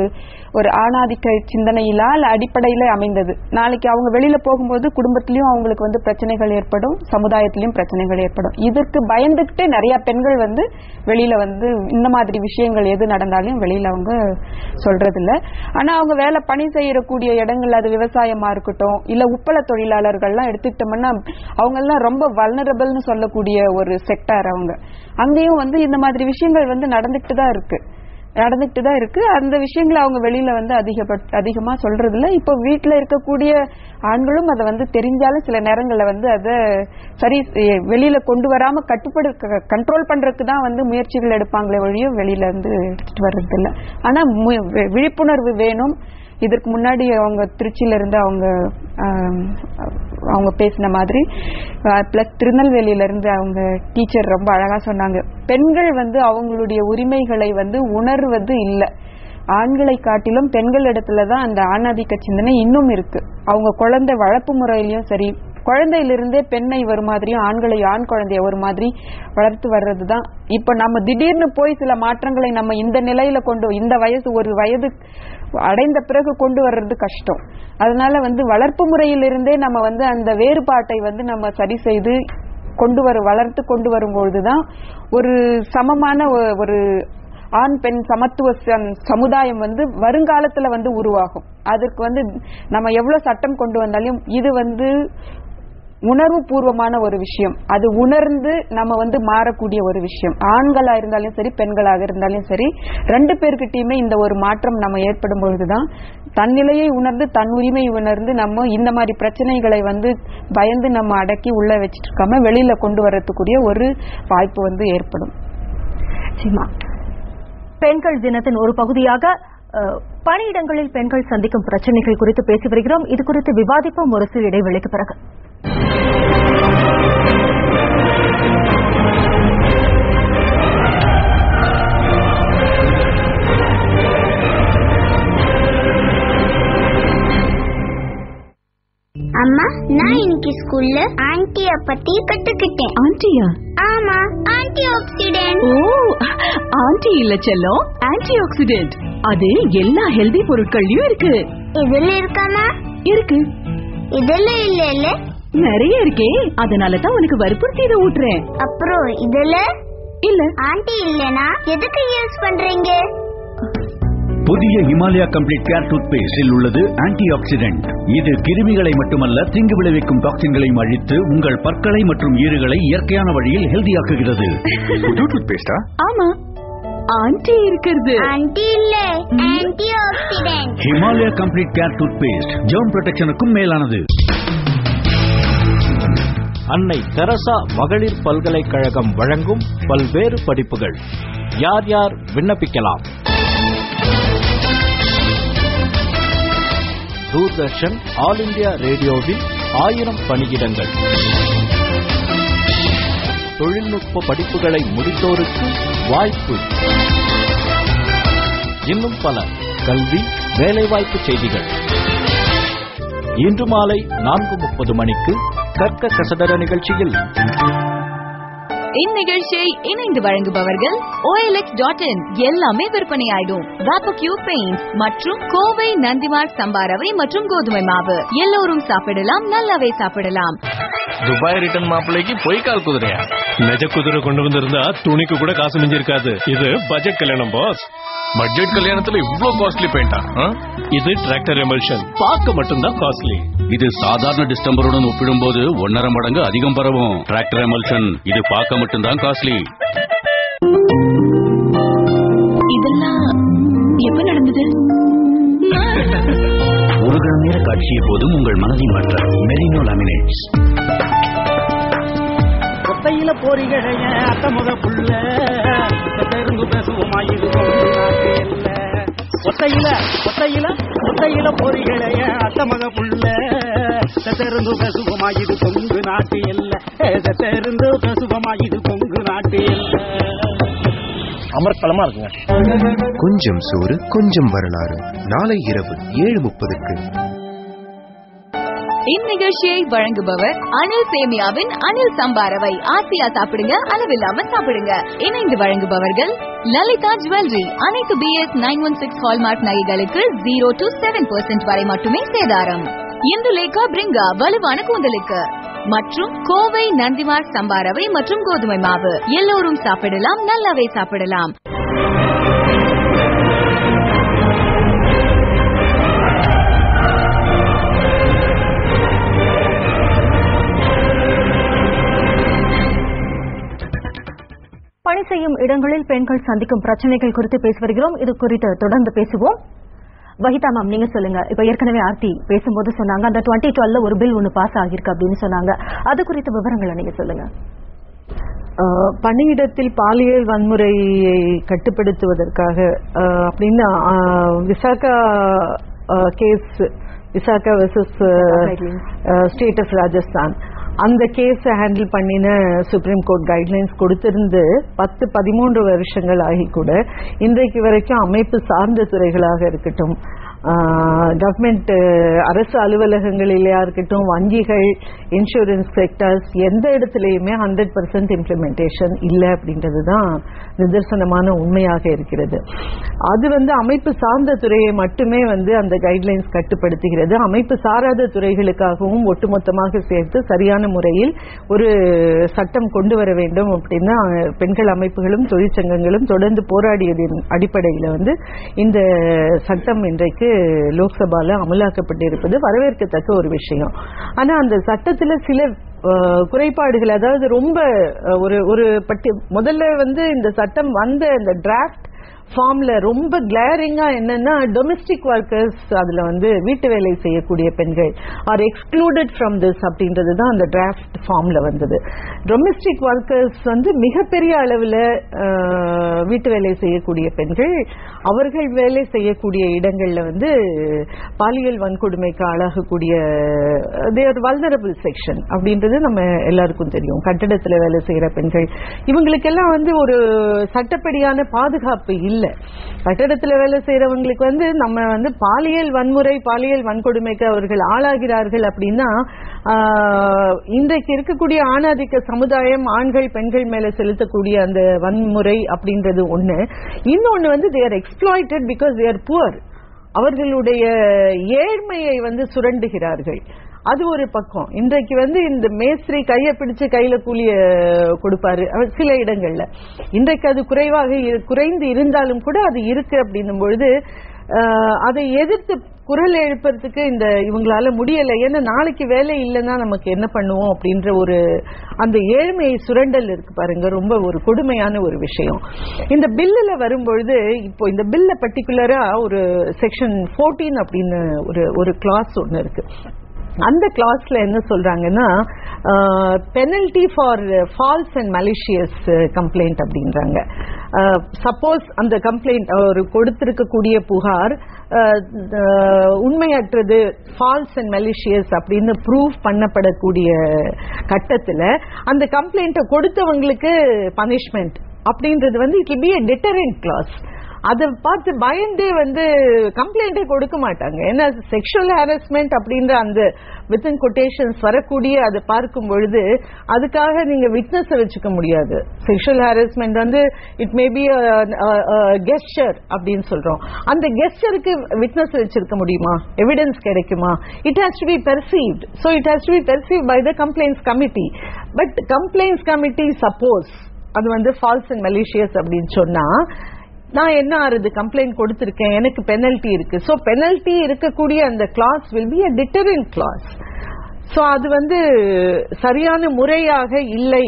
ஒரு ஆணாதிக்க சிந்தனையிலால் அடிப்படையில அமைந்தது. நாளைக்கு அவங்க வெளியில போகும்போது குடும்பத்திலயும் அவங்களுக்கு வந்து பிரச்சனைகள் ஏற்படும், சமுதாயத்திலயும் பிரச்சனைகள் ஏற்படும். இதற்கு பயந்துகிட்டு நிறைய பெண்கள் வந்து வெளியில வந்து இந்த மாதிரி விஷயங்கள் எது நடந்தாலும் வெளியில அவங்க சொல்றது இல்ல. ஆனா அவங்க வேலை பணி செய்யக்கூடிய இடங்கள், அது விவசாயமா இருக்கட்டும் இல்ல உப்பள தொழிலாளர்கள்லாம் எடுத்துக்கிட்டோம்னா அவங்க எல்லாம் ரொம்ப வல்னரபிள்னு சொல்லக்கூடிய ஒரு செக்டார். அவங்க அங்கேயும் வந்து இந்த மாதிரி விஷயங்கள் வந்து நடந்துட்டு தான் இருக்கு. அந்த விஷயங்களை அவங்க வெளியில வந்து அதிகமா சொல்றது இல்ல. இப்ப வீட்டுல இருக்கக்கூடிய ஆண்களும் அதை வந்து தெரிஞ்சாலும் சில நேரங்கள்ல வந்து அதை சரி வெளியில கொண்டு வராம கண்ட்ரோல் பண்றதுக்கு தான் வந்து முயற்சிகள் எடுப்பாங்களே ஒழிய வெளியில வந்து எடுத்துட்டு வர்றது இல்ல. ஆனா விழிப்புணர்வு வேணும். இதற்கு முன்னாடி அவங்க திருச்சியில இருந்து அவங்க பேசின மாதிரி பிளஸ் திருநெல்வேலியில இருந்து அவங்க டீச்சர் ரொம்ப அழகா சொன்னாங்க. பெண்கள் வந்து அவங்களுடைய உரிமைகளை வந்து உணர்வது இல்லை. ஆண்களை காட்டிலும் பெண்கள் இடத்துலதான் அந்த ஆணாதிக்க சிந்தனை இன்னும் இருக்கு. அவங்க குழந்தை வளர்ப்பு முறையிலயும் சரி, குழந்தையிலிருந்தே பெண்ணை ஒரு மாதிரியும் ஆண்களை ஆண் குழந்தைய ஒரு மாதிரி வளர்த்து வர்றதுதான். இப்ப நம்ம திடீர்னு போய் சில மாற்றங்களை நம்ம இந்த நிலையில இந்த ஒரு வயது அடைந்த பிறகு கொண்டு வர்றது கஷ்டம். அதனால வந்து வளர்ப்பு முறையிலிருந்தே நம்ம வந்து அந்த வேறுபாட்டை வந்து நம்ம சரி செய்து வளர்த்து கொண்டு வரும்பொழுதுதான் ஒரு சமமான ஒரு ஆண் பெண் சமத்துவ சமுதாயம் வந்து வருங்காலத்துல வந்து உருவாகும். அதற்கு வந்து நம்ம எவ்வளவு சட்டம் கொண்டு வந்தாலும் இது வந்து உணர்வு பூர்வமான ஒரு விஷயம். அது உணர்ந்து நம்ம வந்து மாறக்கூடிய ஒரு விஷயம். ஆண்களா இருந்தாலும் சரி பெண்களாக இருந்தாலும் சரி, ரெண்டு பேர்கிட்டயுமே இந்த ஒரு மாற்றம் நம்ம ஏற்படும் பொழுதுதான் தன்னிலையை உணர்ந்து தன் உரிமை உணர்ந்து நம்ம இந்த மாதிரி பிரச்சனைகளை வந்து பயந்து நம்ம அடக்கி உள்ள வச்சிட்டு இருக்காம வெளியில கொண்டு வரதுக்குரிய ஒரு வாய்ப்பு வந்து ஏற்படும். பெண்கள் தினத்தின் ஒரு பகுதியாக பணியிடங்களில் பெண்கள் சந்திக்கும் பிரச்சனைகள் குறித்து பேசி வருகிறோம். இது குறித்து விவாதிப்போம் ஒரு சிறு இடைவெளிக்கு பிறகு. அம்மா, நான் இன்னைக்கு ஸ்கூல்ல ஆன்டிய பத்தி கத்துக்கிட்டேன். ஆன்டியா? ஆமா, ஆன்டி ஆக்சிடென்ட். ஓ, ஆன்டி இல்ல செல்லம், ஆன்டி ஆக்சிடென்ட். அது எல்லா ஹெல்தி பொருட்கள்லயும் இருக்கு. இதுல இருக்காமா? இருக்கு. இதுல இல்ல நிறைய இருக்கே, அதனாலதான் உனக்கு வற்புறுத்தி இதை ஊட்டுறேன். அப்புறம் இதுல இல்ல. ஆன்டி இல்லனா எதுக்கு யூஸ் பண்றீங்க? புதிய ஹிமாலயா கம்ப்ளீட் கேர் டூத் பேஸ்டில் உள்ளது ஆன்டி ஆக்சிடென்ட். இது கிருமிகளை மட்டுமல்ல தீங்கு விளைவிக்கும் டாக்ஸின்களையும் அழித்து உங்கள் பற்களை மற்றும் ஈறுகளை இயற்கையான வழியில் ஹெல்தியாக்குகிறது. புது டூத் பேஸ்டா? ஆமா, ஆன்டி இருக்கிறது. ஆன்டி இல்ல, anti accident. Himalaya complete care toothpaste germ ப்ரொடெக்ஷனுக்கும் மேலானது. அன்னை தெரசா மகளிர் பல்கலைக்கழகம் வழங்கும் பல்வேறு படிப்புகள். யார் யார் விண்ணப்பிக்கலாம்? தூர்தர்ஷன் ஆல் இந்தியா ரேடியோவில் 1000 பணியிடங்கள். தொழில்நுட்ப படிப்புகளை முடித்தோருக்கு வாய்ப்பு. இன்னும் பல கல்வி வேலைவாய்ப்பு செய்திகள். இன்று மாலை 4:30 மணிக்கு கற்க கசடர நிகழ்ச்சியில் இந்நிகழ்ச்சியை இணைந்து வழங்குபவர்கள் OLX.in. எல்லாமே விற்பனை ஆயிடும். வாபக்யூ பெயிண்ட் மற்றும் கோவை நந்திமார் சம்பாரவை மற்றும் கோதுமை மாவு. எல்லோரும் சாப்பிடலாம், நல்லாவே சாப்பிடலாம். துபாய் ரிட்டர்ன் மாப்பிள்ளைக்கு பொய்க்கால் குதிரையா? நிஜ குதிரை கொண்டு வந்திருந்தா துணிக்கு கூட காசு மிஞ்சிருக்காது. இது பட்ஜெட் கல்யாணம் பாஸ். பட்ஜெட் கல்யாணத்துல இவ்ளோ காஸ்ட்லி பெயிண்டா? இது டிராக்டர் எமல்ஷன் பார்க்க மட்டும்தான் காஸ்ட்லி. இது சாதாரண டிஸ்டம்பருடன் ஒப்பிடும்போது 1.5 மடங்கு அதிகம் பரவும். டிராக்டர் எமல்ஷன் இது பார்க்க மட்டும்தான் காஸ்ட்லி. இதெல்லாம் எப்ப நடந்தது? ஒரு கண நேர காட்சியை போதும் உங்கள் மனதை மாற்ற மெரினோ லாமினேட்ஸ். கொத்தையில போரிகளைய அத்த முத புள்ள தெரிந்து பேசுவோமாயிருக்கும். கொத்தையில போரிகளைய அத்த மக புள்ள தெரிந்து பேசுவோமாயிது கொங்கு நாட்டு எல்ல. தெரிந்து பேசுவோமாயிது கொங்கு நாட்டு எல்ல. அமர்க்களமா இருக்குங்க. கொஞ்சம் சோறு கொஞ்சம் வரலாறு நாளை இரவு 7:30க்கு. இந்நிகழ்ச்சியை வழங்குபவர் அனில் சேமியாவின் அனில் சம்பாரவை. ஆசையா சாப்பிடுங்க, அளவில்லாம சாப்பிடுங்க. இணைந்து வழங்குபவர்கள் லலிதா ஜுவல்லரி. அனைத்து BS 916 ஹால்மார்க் நகைகளுக்கு 0 to 7% வரை மட்டுமே சேதாரம். இந்துலேகா பிரிங்கா வலுவான கூந்தலுக்கு மற்றும் கோவை நந்திமார் சம்பாரவை மற்றும் கோதுமை மாவு. எல்லோரும் சாப்பிடலாம், நல்லாவே சாப்பிடலாம். பணி செய்யும் இடங்களில் பெண்கள் சந்திக்கும் பிரச்சனைகள் குறித்து பேசி வருகிறோம். இது குறித்து தொடர்ந்து பேசுவோம். வஹிதா மேம், நீங்க சொல்லுங்க. இப்ப ஏற்கனவே ஆர்த்தி பேசும்போது சொன்னாங்க அந்த 2012 ஒரு பில் ஒன்னு பாஸ் ஆகிருக்கு அப்படின்னு சொன்னாங்க. அது குறித்த விவரங்களை நீங்க சொல்லுங்க. பணியிடத்தில் பாலியல் வன்முறையை கட்டுப்படுத்துவதற்காக அப்படின்னு Vishaka case, Vishaka versus state of Rajasthan, அந்த கேஸ் ஹேண்டில் பண்ணின சுப்ரீம் கோர்ட் கைட்லைன்ஸ் கொடுத்திருந்து 10-13 வருஷங்கள் ஆகி கூட இன்றைக்கு வரைக்கும் அமைப்பு சார்ந்த துறைகளாக இருக்கட்டும், கவர்மெண்ட் அரசு அலுவலகங்களிலேயா இருக்கட்டும், வங்கிகள், இன்சூரன்ஸ் செக்டர்ஸ், எந்த இடத்துலையுமே 100% இம்ப்ளிமெண்டேஷன் இல்லை அப்படின்றதுதான் நிதர்சனமான உண்மையாக இருக்கிறது. அது அமைப்பு சார்ந்த துறையை மட்டுமே அந்த கைட்லைன்ஸ் கட்டுப்படுத்துகிறது. அமைப்பு சாராத துறைகளுக்காகவும் ஒட்டுமொத்தமாக சேர்த்து சரியான முறையில் ஒரு சட்டம் கொண்டு வர வேண்டும் அப்படின்னா பெண்கள் அமைப்புகளும் தொழிற்சங்கங்களும் தொடர்ந்து போராடியதின் அடிப்படையில் இந்த சட்டம் இன்றைக்கு லோக்சபால அமலாக்கப்பட்டிருப்பது வரவேற்கத்தக்க ஒரு விஷயம். ஆனா அந்த சட்டத்துல சில குறைபாடுகள், அதாவது ரொம்ப ஒரு முதல்ல இந்த சட்டம் வந்த இந்த டிராஃப்ட் ஃபார்ம்ல ரொம்ப கிளாரிங்கா என்னன்னா டொமெஸ்டிக் ஒர்க்கர்ஸ், அதுல வீட்டு வேலை செய்யக்கூடிய பெண்கள் ஆர் எக்ஸ்க்ளூடட் ஃப்ரம் திஸ் அப்படின்றது தான் அந்த டிராஃப்ட் ஃபார்ம்ல வந்தது. டொமெஸ்டிக் ஒர்க்கர்ஸ் மிகப்பெரிய அளவில் வீட்டு வேலை செய்யக்கூடிய பெண்கள், அவர்கள் வேலை செய்யக்கூடிய இடங்கள்ல பாலியல் வன்கொடுமைக்கு ஆளாகக்கூடிய தேர் வல்னரபிள் செக்ஷன் அப்படின்றது நம்ம எல்லாருக்கும் தெரியும். கட்டடத்தில் வேலை செய்யற பெண்கள் இவங்களுக்கெல்லாம் ஒரு சட்டப்படியான பாதுகாப்பு இல்லை. கட்டடத்தில் வேலை செய்யறவங்களுக்கு நம்ம பாலியல் வன்முறை, பாலியல் வன்கொடுமைக்கு அவர்கள் ஆளாகிறார்கள் அப்படின்னா இன்றைக்கு இருக்கக்கூடிய ஆணாதிக்க சமுதாயம் ஆண்கள் பெண்கள் மேல செலுத்தக்கூடிய அந்த வன்முறை அப்படின்றது ஒண்ணு. இன்னொன்னு they are exploited because they are poor. அவர்களுடைய ஏழ்மையை சுரண்டுகிறார்கள். அது ஒரு பக்கம். இன்றைக்கு இந்த மேஸ்திரி கையை பிடிச்சு கையில கூலிய கொடுப்பாரு சில இடங்கள்ல. இன்றைக்கு அது குறைந்து இருந்தாலும் கூட அது இருக்கு அப்படின்னும் பொழுது அதை எதிர்த்து குரல் எழுப்பறதுக்கு இவங்களால முடியல. ஏன்னா நாளைக்கு வேலை இல்லைன்னா நமக்கு என்ன பண்ணுவோம் அப்படின்ற ஒரு அந்த ஏழ்மையை சுரண்டல் இருக்கு பாருங்க, ரொம்ப ஒரு கொடுமையான ஒரு விஷயம். இந்த பில்லுல வரும்பொழுது இப்போ இந்த பில்ல பர்டிகுலரா ஒரு செக்ஷன் 14 அப்படின்னு ஒரு கிளாஸ் ஒன்னு இருக்கு. அந்த கிளாஸ்ல என்ன சொல்றாங்கன்னா penalty for false and malicious complaint அப்படின்றாங்க. சப்போஸ் அந்த கம்ப்ளைண்ட் ஒரு கொடுத்திருக்கக்கூடிய புகார் உண்மையற்றது, ஃபால்ஸ் அண்ட் மலிஷியஸ் அப்படின்னு ப்ரூவ் பண்ணப்படக்கூடிய கட்டத்துல அந்த கம்ப்ளைண்ட்டை கொடுத்தவங்களுக்கு பனிஷ்மெண்ட் அப்படின்றது it will be a deterrent clause. அதை பார்த்து பயந்தே கம்ப்ளைண்டே கொடுக்க மாட்டாங்க. ஏன்னா செக்ஷுவல் ஹாரஸ்மெண்ட் அப்படின்ற அந்த வித்தின் கொட்டேஷன்ஸ் வரக்கூடிய அதை பார்க்கும் பொழுது அதுக்காக நீங்க விட்னஸ் வச்சுக்க முடியாது. Sexual harassment it may be gesture அப்படின்னு சொல்றோம். அந்த கெஸ்டருக்கு விட்னஸ் வச்சிருக்க முடியுமா? எவிடன்ஸ் கிடைக்குமா? It has to be perceived. So it has to be perceived by the complaints committee. But complaints committee suppose அது ஃபால்ஸ் அண்ட் மலிஷியஸ் அப்படின்னு சொன்னா நான் என்ன ஆறுது, கம்ப்ளைண்ட் கொடுத்திருக்கேன், எனக்கு பெனல்டி இருக்கு. சோ பெனல்டி இருக்கக்கூடிய அந்த clause will be a deterrent clause. So அது சரியான முறையாக இல்லை.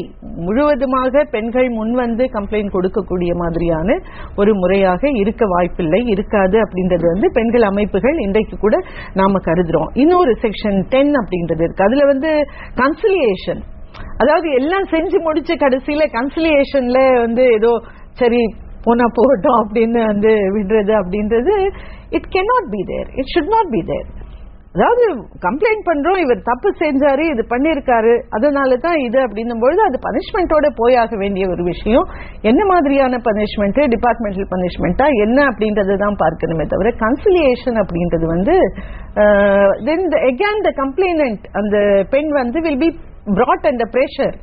முழுவதுமாக பெண்கள் முன்வந்து கம்ப்ளைண்ட் கொடுக்கக்கூடிய மாதிரியான ஒரு முறையாக இருக்க வாய்ப்பில்லை, இருக்காது அப்படின்றது பெண்கள் அமைப்புகள் இன்றைக்கு கூட நாம கருதுறோம். இன்னொரு செக்ஷன் 10 அப்படின்றது இருக்கு. அதுல கன்சிலியேஷன், அதாவது எல்லாம் செஞ்சு முடிச்ச கடைசியில கன்சிலியேஷன்ல ஏதோ சரி போனா போகட்டும் அப்படின்னு விடுறது அப்படின்றது it cannot be there. It should not be there. அதாவது கம்ப்ளைண்ட் பண்றோம், இவர் தப்பு செஞ்சாரு, இது பண்ணிருக்காரு, அதனாலதான் இது அப்படின்னும் பொழுது அது பனிஷ்மெண்டோட போயாக வேண்டிய ஒரு விஷயம். என்ன மாதிரியான பனிஷ்மெண்ட், டிபார்ட்மெண்டல் பனிஷ்மெண்டா என்ன அப்படின்றது தான் பார்க்கணுமே தவிர கன்சிலியேஷன் அப்படின்றது வந்து then again the complainant அந்த பெண் வந்து will be brought under pressure.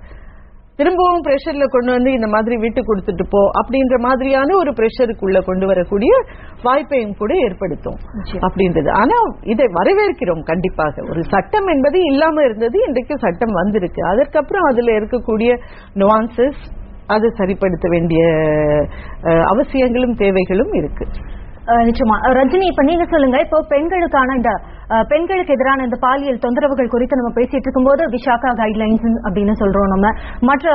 திரும்பவும் பிரஷர்ல கொண்டு வந்து இந்த மாதிரி விட்டு கொடுத்துட்டு போ அப்படின்ற மாதிரியான ஒரு பிரஷருக்குள்ள கொண்டு வரக்கூடிய வாய்ப்பையும் கூட ஏற்படுத்தும் அப்படின்றது. ஆனா இதை வரவேற்கிறோம் கண்டிப்பாக. ஒரு சட்டம் என்பது இல்லாம இருந்தது, இன்றைக்கு சட்டம் வந்திருக்கு. அதற்கப்புறம் அதுல இருக்கக்கூடிய நுவான்சஸ் அதை சரிப்படுத்த வேண்டிய அவசியங்களும் தேவைகளும் இருக்கு. நிச்சயமா. ரஜினி, இப்ப நீங்க சொல்லுங்க, இப்போ பெண்களுக்கான இந்த பெண்களுக்கு எதிரான இந்த பாலியல் தொந்தரவுகள் குறித்து நம்ம பேசிட்டு இருக்கும்போது விசாகா கைட்லைன்ஸ் அப்படின்னு சொல்றோம், நம்ம மற்ற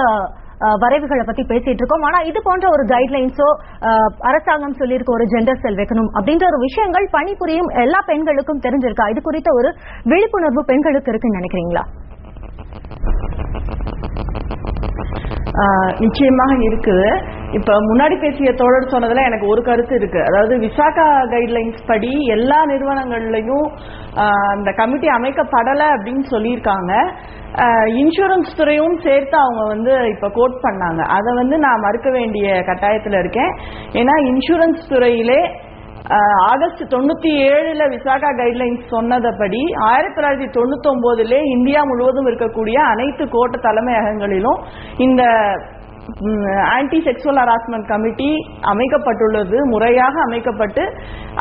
வரைவுகளை பத்தி பேசிட்டு இருக்கோம். ஆனா இது போன்ற ஒரு கைட்லைன்ஸோ அரசாங்கம் சொல்லியிருக்க ஒரு ஜெண்டர் செல் வைக்கணும் அப்படின்ற ஒரு விஷயங்கள் பணிபுரியும் எல்லா பெண்களுக்கும் தெரிஞ்சிருக்கா? இது குறித்த ஒரு விழிப்புணர்வு பெண்களுக்கு இருக்குன்னு நினைக்கிறீங்களா? நிச்சயமாக இருக்குது. இப்ப முன்னாடி பேசிய தோழர் சொன்னதுல எனக்கு ஒரு கருத்து இருக்கு. அதாவது விசாகா கைட்லைன்ஸ் படி எல்லா நிறுவனங்கள்லயும் அந்த கமிட்டி அமைக்கப்படலை அப்படின்னு சொல்லியிருக்காங்க. இன்சூரன்ஸ் துறையும் சேர்த்து அவங்க வந்து இப்ப கோட் பண்ணாங்க. அதை வந்து நான் மறுக்க வேண்டிய கட்டாயத்துல இருக்கேன். ஏன்னா இன்சூரன்ஸ் துறையிலே ஆகஸ்ட் 97 விசாகா கைட்லைன்ஸ் சொன்னதபடி 1999 இந்தியா முழுவதும் இருக்கக்கூடிய அனைத்து கோட்ட தலைமையகங்களிலும் இந்த ஆன்டி செக்சுவல் ஹராஸ்மெண்ட் கமிட்டி அமைக்கப்பட்டுள்ளது. முறையாக அமைக்கப்பட்டு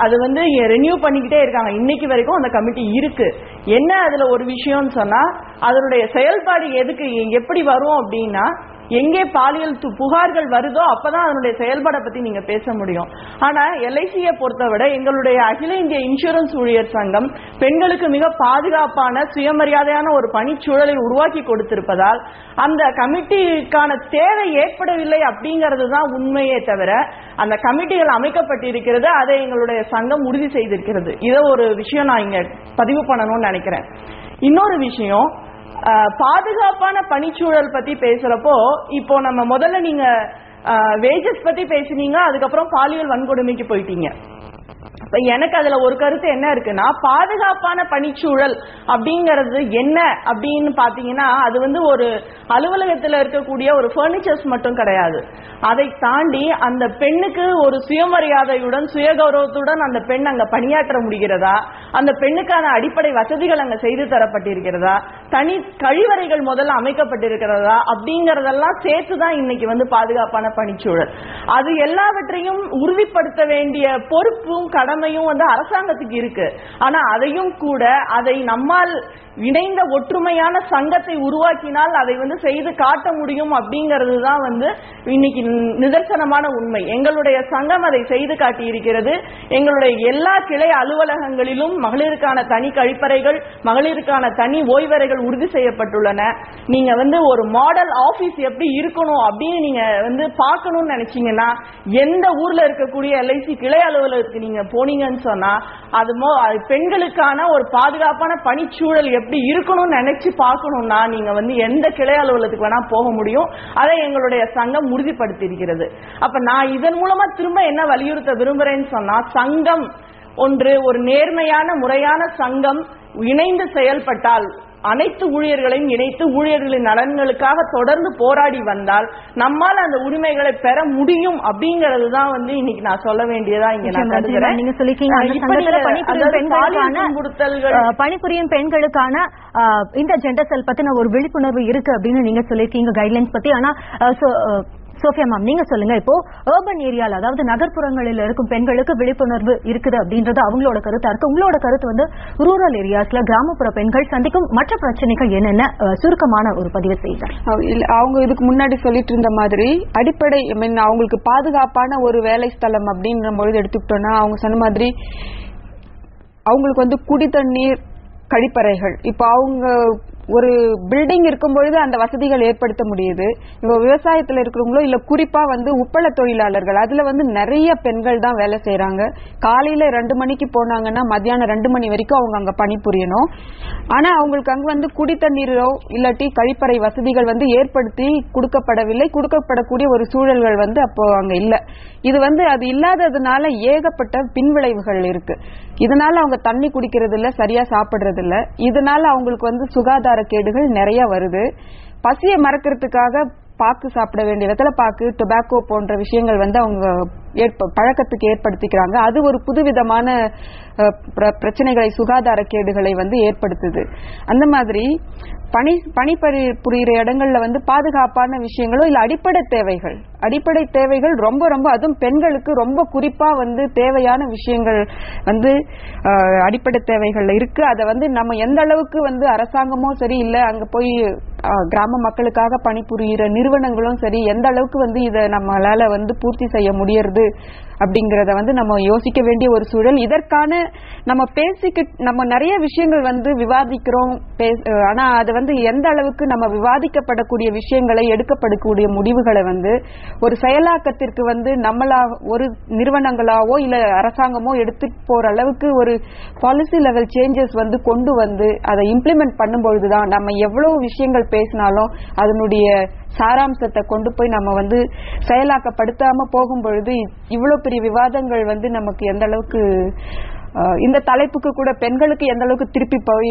அது வந்து ரெனியூ பண்ணிக்கிட்டே இருக்காங்க. இன்னைக்கு வரைக்கும் அந்த கமிட்டி இருக்கு. என்ன அதுல ஒரு விஷயம்னு சொன்னா, அதனுடைய செயல்பாடு எதுக்கு எப்படி வரும் அப்படின்னா, எங்கே பாலியல் புகார்கள் வருதோ அப்பதான் அதனுடைய செயல்பாடை பத்தி நீங்க பேச முடியும். ஆனா எல்ஐசியை பொறுத்தவரை எங்களுடைய அகில இந்திய இன்சூரன்ஸ் ஊழியர் சங்கம் பெண்களுக்கு மிக பாதுகாப்பான சுயமரியாதையான ஒரு பணிச்சூழலை உருவாக்கி கொடுத்திருப்பதால் அந்த கமிட்டிக்கான தேவை ஏற்படவில்லை அப்படிங்கிறது தான் உண்மையே தவிர அந்த கமிட்டிகள் அமைக்கப்பட்டிருக்கிறது, அதை எங்களுடைய சங்கம் உறுதி செய்திருக்கிறது. இதை ஒரு விஷயம் நான் இங்க பதிவு பண்ணணும்னு நினைக்கிறேன். இன்னொரு விஷயம், பாதுகாப்பான பணிச்சூழல் பத்தி பேசுறப்போ இப்போ நம்ம முதல்ல நீங்க வேஜஸ் பத்தி பேசுனீங்க, அதுக்கப்புறம் பாலியல் வன்கொடுமைக்கு போயிட்டீங்க. எனக்கு அதுல ஒரு கருத்து என்ன இருக்குன்னா, பாதுகாப்பான பணிச்சூழல் அப்படிங்கிறது என்ன அப்படின்னு பாத்தீங்கன்னா, அது வந்து ஒரு அலுவலகத்துல இருக்கக்கூடிய ஒரு பர்னிச்சர்ஸ் மட்டும் கிடையாது. அதை தாண்டி அந்த பெண்ணுக்கு ஒரு சுயமரியாதையுடன் சுயகௌரவத்துடன் அந்த பெண் அங்க பணியாற்ற முடிகிறதா, அந்த பெண்ணுக்கான அடிப்படை வசதிகள் அங்க செய்து தரப்பட்டிருக்கிறதா, தனி கழிவறைகள் முதல்ல அமைக்கப்பட்டிருக்கிறதா அப்படிங்கறதெல்லாம் சேர்த்துதான் இன்னைக்கு வந்து பாதுகாப்பான பணிச்சூழல். அது எல்லாவற்றையும் உறுதிப்படுத்த வேண்டிய பொறுப்பும் கடமையும் வந்து அரசாங்கத்துக்கு இருக்கு. ஆனா அதையும் கூட அதை நம்மால் இணைந்த ஒற்றுமையான சங்கத்தை உருவாக்கினால் அதை வந்து செய்து காட்ட முடியும் அப்படிங்கிறது தான் வந்து இன்னைக்கு நிதர்சனமான உண்மை. எங்களுடைய சங்கம் அதை செய்து காட்டி இருக்கிறது. எங்களுடைய எல்லா கிளை அலுவலகங்களிலும் மகளிருக்கான தனி கழிப்பறைகள், மகளிருக்கான தனி ஓய்வறைகள் உறுதி செய்யப்பட்டுள்ளன. நீங்க வந்து ஒரு மாடல் ஆபீஸ் எப்படி இருக்கணும் அப்படின்னு நீங்க வந்து பார்க்கணும்னு நினைச்சீங்கன்னா, எந்த ஊர்ல இருக்கக்கூடிய எல்ஐசி கிளை அலுவலகத்துக்கு நீங்க போனீங்கன்னு சொன்னா அது பெண்களுக்கான ஒரு பாதுகாப்பான பணிச்சூழல் எப்படி இருக்கணும்னு நினைச்சு பார்க்கணும்னா நீங்க வந்து எந்த கிளை அலுவலகத்துக்கு வேணா போக முடியும். அதை எங்களுடைய சங்கம் உறுதிப்படுத்தி இருக்கிறது. அப்ப நான் இதன் மூலமா திரும்ப என்ன வலியுறுத்த விரும்புறேன்னு சொன்னா, சங்கம் ஒன்று ஒரு நேர்மையான முறையான சங்கம் இணைந்து செயல்பட்டால், அனைத்து ஊழியர்களையும் இணைத்து ஊழியர்களின் நலன்களுக்காக தொடர்ந்து போராடி வந்தால் நம்மால் அந்த உரிமைகளை பெற முடியும் அப்படிங்கிறது தான் வந்து இன்னைக்கு நான் சொல்ல வேண்டியதா இங்க நான் கருதுறேன். நீங்க சொல்லிருக்கீங்க பணிபுரியும் பெண்களுக்கான இந்த ஜெண்டர் செல் பத்தின ஒரு விழிப்புணர்வு இருக்கு அப்படின்னு நீங்க சொல்லிருக்கீங்க கைட்லைன்ஸ் பத்தி. ஆனா சோஃபியா மேம், நீங்க சொல்லுங்க, இப்போ அர்பன் ஏரியால அதாவது நகர்ப்புறங்களில் இருக்கும் பெண்களுக்கு விழிப்புணர்வு இருக்குது அப்படின்றது அவங்களோட கருத்தா இருக்கு. உங்களோட கருத்து வந்து ரூரல் ஏரியாஸ்ல கிராமப்புற பெண்கள் சந்திக்கும் மற்ற பிரச்சனைகள் என்னென்ன சுருக்கமான ஒரு பதிவு செய்தார். அவங்க இதுக்கு முன்னாடி சொல்லிட்டு இருந்த மாதிரி அடிப்படை அவங்களுக்கு பாதுகாப்பான ஒரு வேலை ஸ்தலம் அப்படின்ற பொழுது எடுத்துக்கிட்டோம்னா, அவங்க சொன்ன மாதிரி அவங்களுக்கு வந்து குடி தண்ணீர், கழிப்பறைகள், இப்போ அவங்க ஒரு பில்டிங் இருக்கும் பொழுது அந்த வசதிகள் ஏற்படுத்த முடியுது. இப்போ விவசாயத்துல இருக்கிறவங்களோ இல்ல குறிப்பா உப்பள தொழிலாளர்கள், அதுல நிறைய பெண்கள் தான் வேலை செய்யறாங்க. காலையில 2 மணிக்கு போனாங்கன்னா மத்தியானம் 2 மணி வரைக்கும் அவங்க அங்க பணிபுரியணும். ஆனா அவங்களுக்கு அங்க குடி தண்ணீரோ இல்லாட்டி கழிப்பறை வசதிகள் ஏற்படுத்தி கொடுக்கப்படவில்லை. கொடுக்கப்படக்கூடிய ஒரு சூழல்கள் அப்போ அங்க இல்ல. இது அது இல்லாததுனால ஏகப்பட்ட பின்விளைவுகள் இருக்கு. இதனால அவங்க தண்ணி குடிக்கிறது இல்ல, சரியா சாப்பிடுறது இல்ல. இதனால அவங்களுக்கு சுகாதார கேடுகள் நிறைய வருது. பசியை மறக்கிறதுக்காக பாக்கு சாப்பிட வேண்டிய வெத்தலை பாக்கு, டொபாக்கோ போன்ற விஷயங்கள் அவங்க பழக்கத்துக்கு ஏற்படுத்திக்கிறாங்க. அது ஒரு புதுவிதமான பிரச்சனைகளை, சுகாதார கேடுகளை ஏற்படுத்துது. அந்த மாதிரி பணிபுரிகிற இடங்கள்ல பாதுகாப்பான விஷயங்களோ இல்ல அடிப்படை தேவைகள் ரொம்ப ரொம்ப, அதுவும் பெண்களுக்கு ரொம்ப குறிப்பா தேவையான விஷயங்கள் அடிப்படை தேவைகள் இருக்கு. அதை நம்ம எந்த அளவுக்கு அரசாங்கமோ சரி இல்ல அங்க போய் கிராம மக்களுக்காக பணிபுரிகிற நிறுவனங்களும் சரி எந்த அளவுக்கு இதை நம்மளால பூர்த்தி செய்ய முடியறது அப்படிங்கறத நம்ம யோசிக்க வேண்டிய ஒரு சூழல். இதற்கான நம்ம நிறைய விஷயங்கள் விவாதிக்கிறோம். ஆனா அது எந்த அளவுக்கு நம்ம விவாதிக்கப்படக்கூடிய விஷயங்களை, எடுக்கப்படக்கூடிய முடிவுகளை ஒரு செயலாக்கத்திற்கு நம்மளா ஒரு நிறுவனங்களாவோ இல்ல அரசாங்கமோ எடுத்து போற அளவுக்கு ஒரு பாலிசி லெவல் சேஞ்சஸ் கொண்டு அதை இம்ப்ளிமெண்ட் பண்ணும்பொழுதுதான் நம்ம எவ்வளவு விஷயங்கள் பேசினாலும் அதனுடைய சாராம்சத்தை கொண்டு போய் நம்ம செயலாக்கப்படுத்தாம போகும் பொழுது இவ்வளவு பெரிய விவாதங்கள் நமக்கு எந்த அளவுக்கு இந்த தலைப்புக்கு கூட பெண்களுக்கு எந்த அளவுக்கு திருப்பி போய்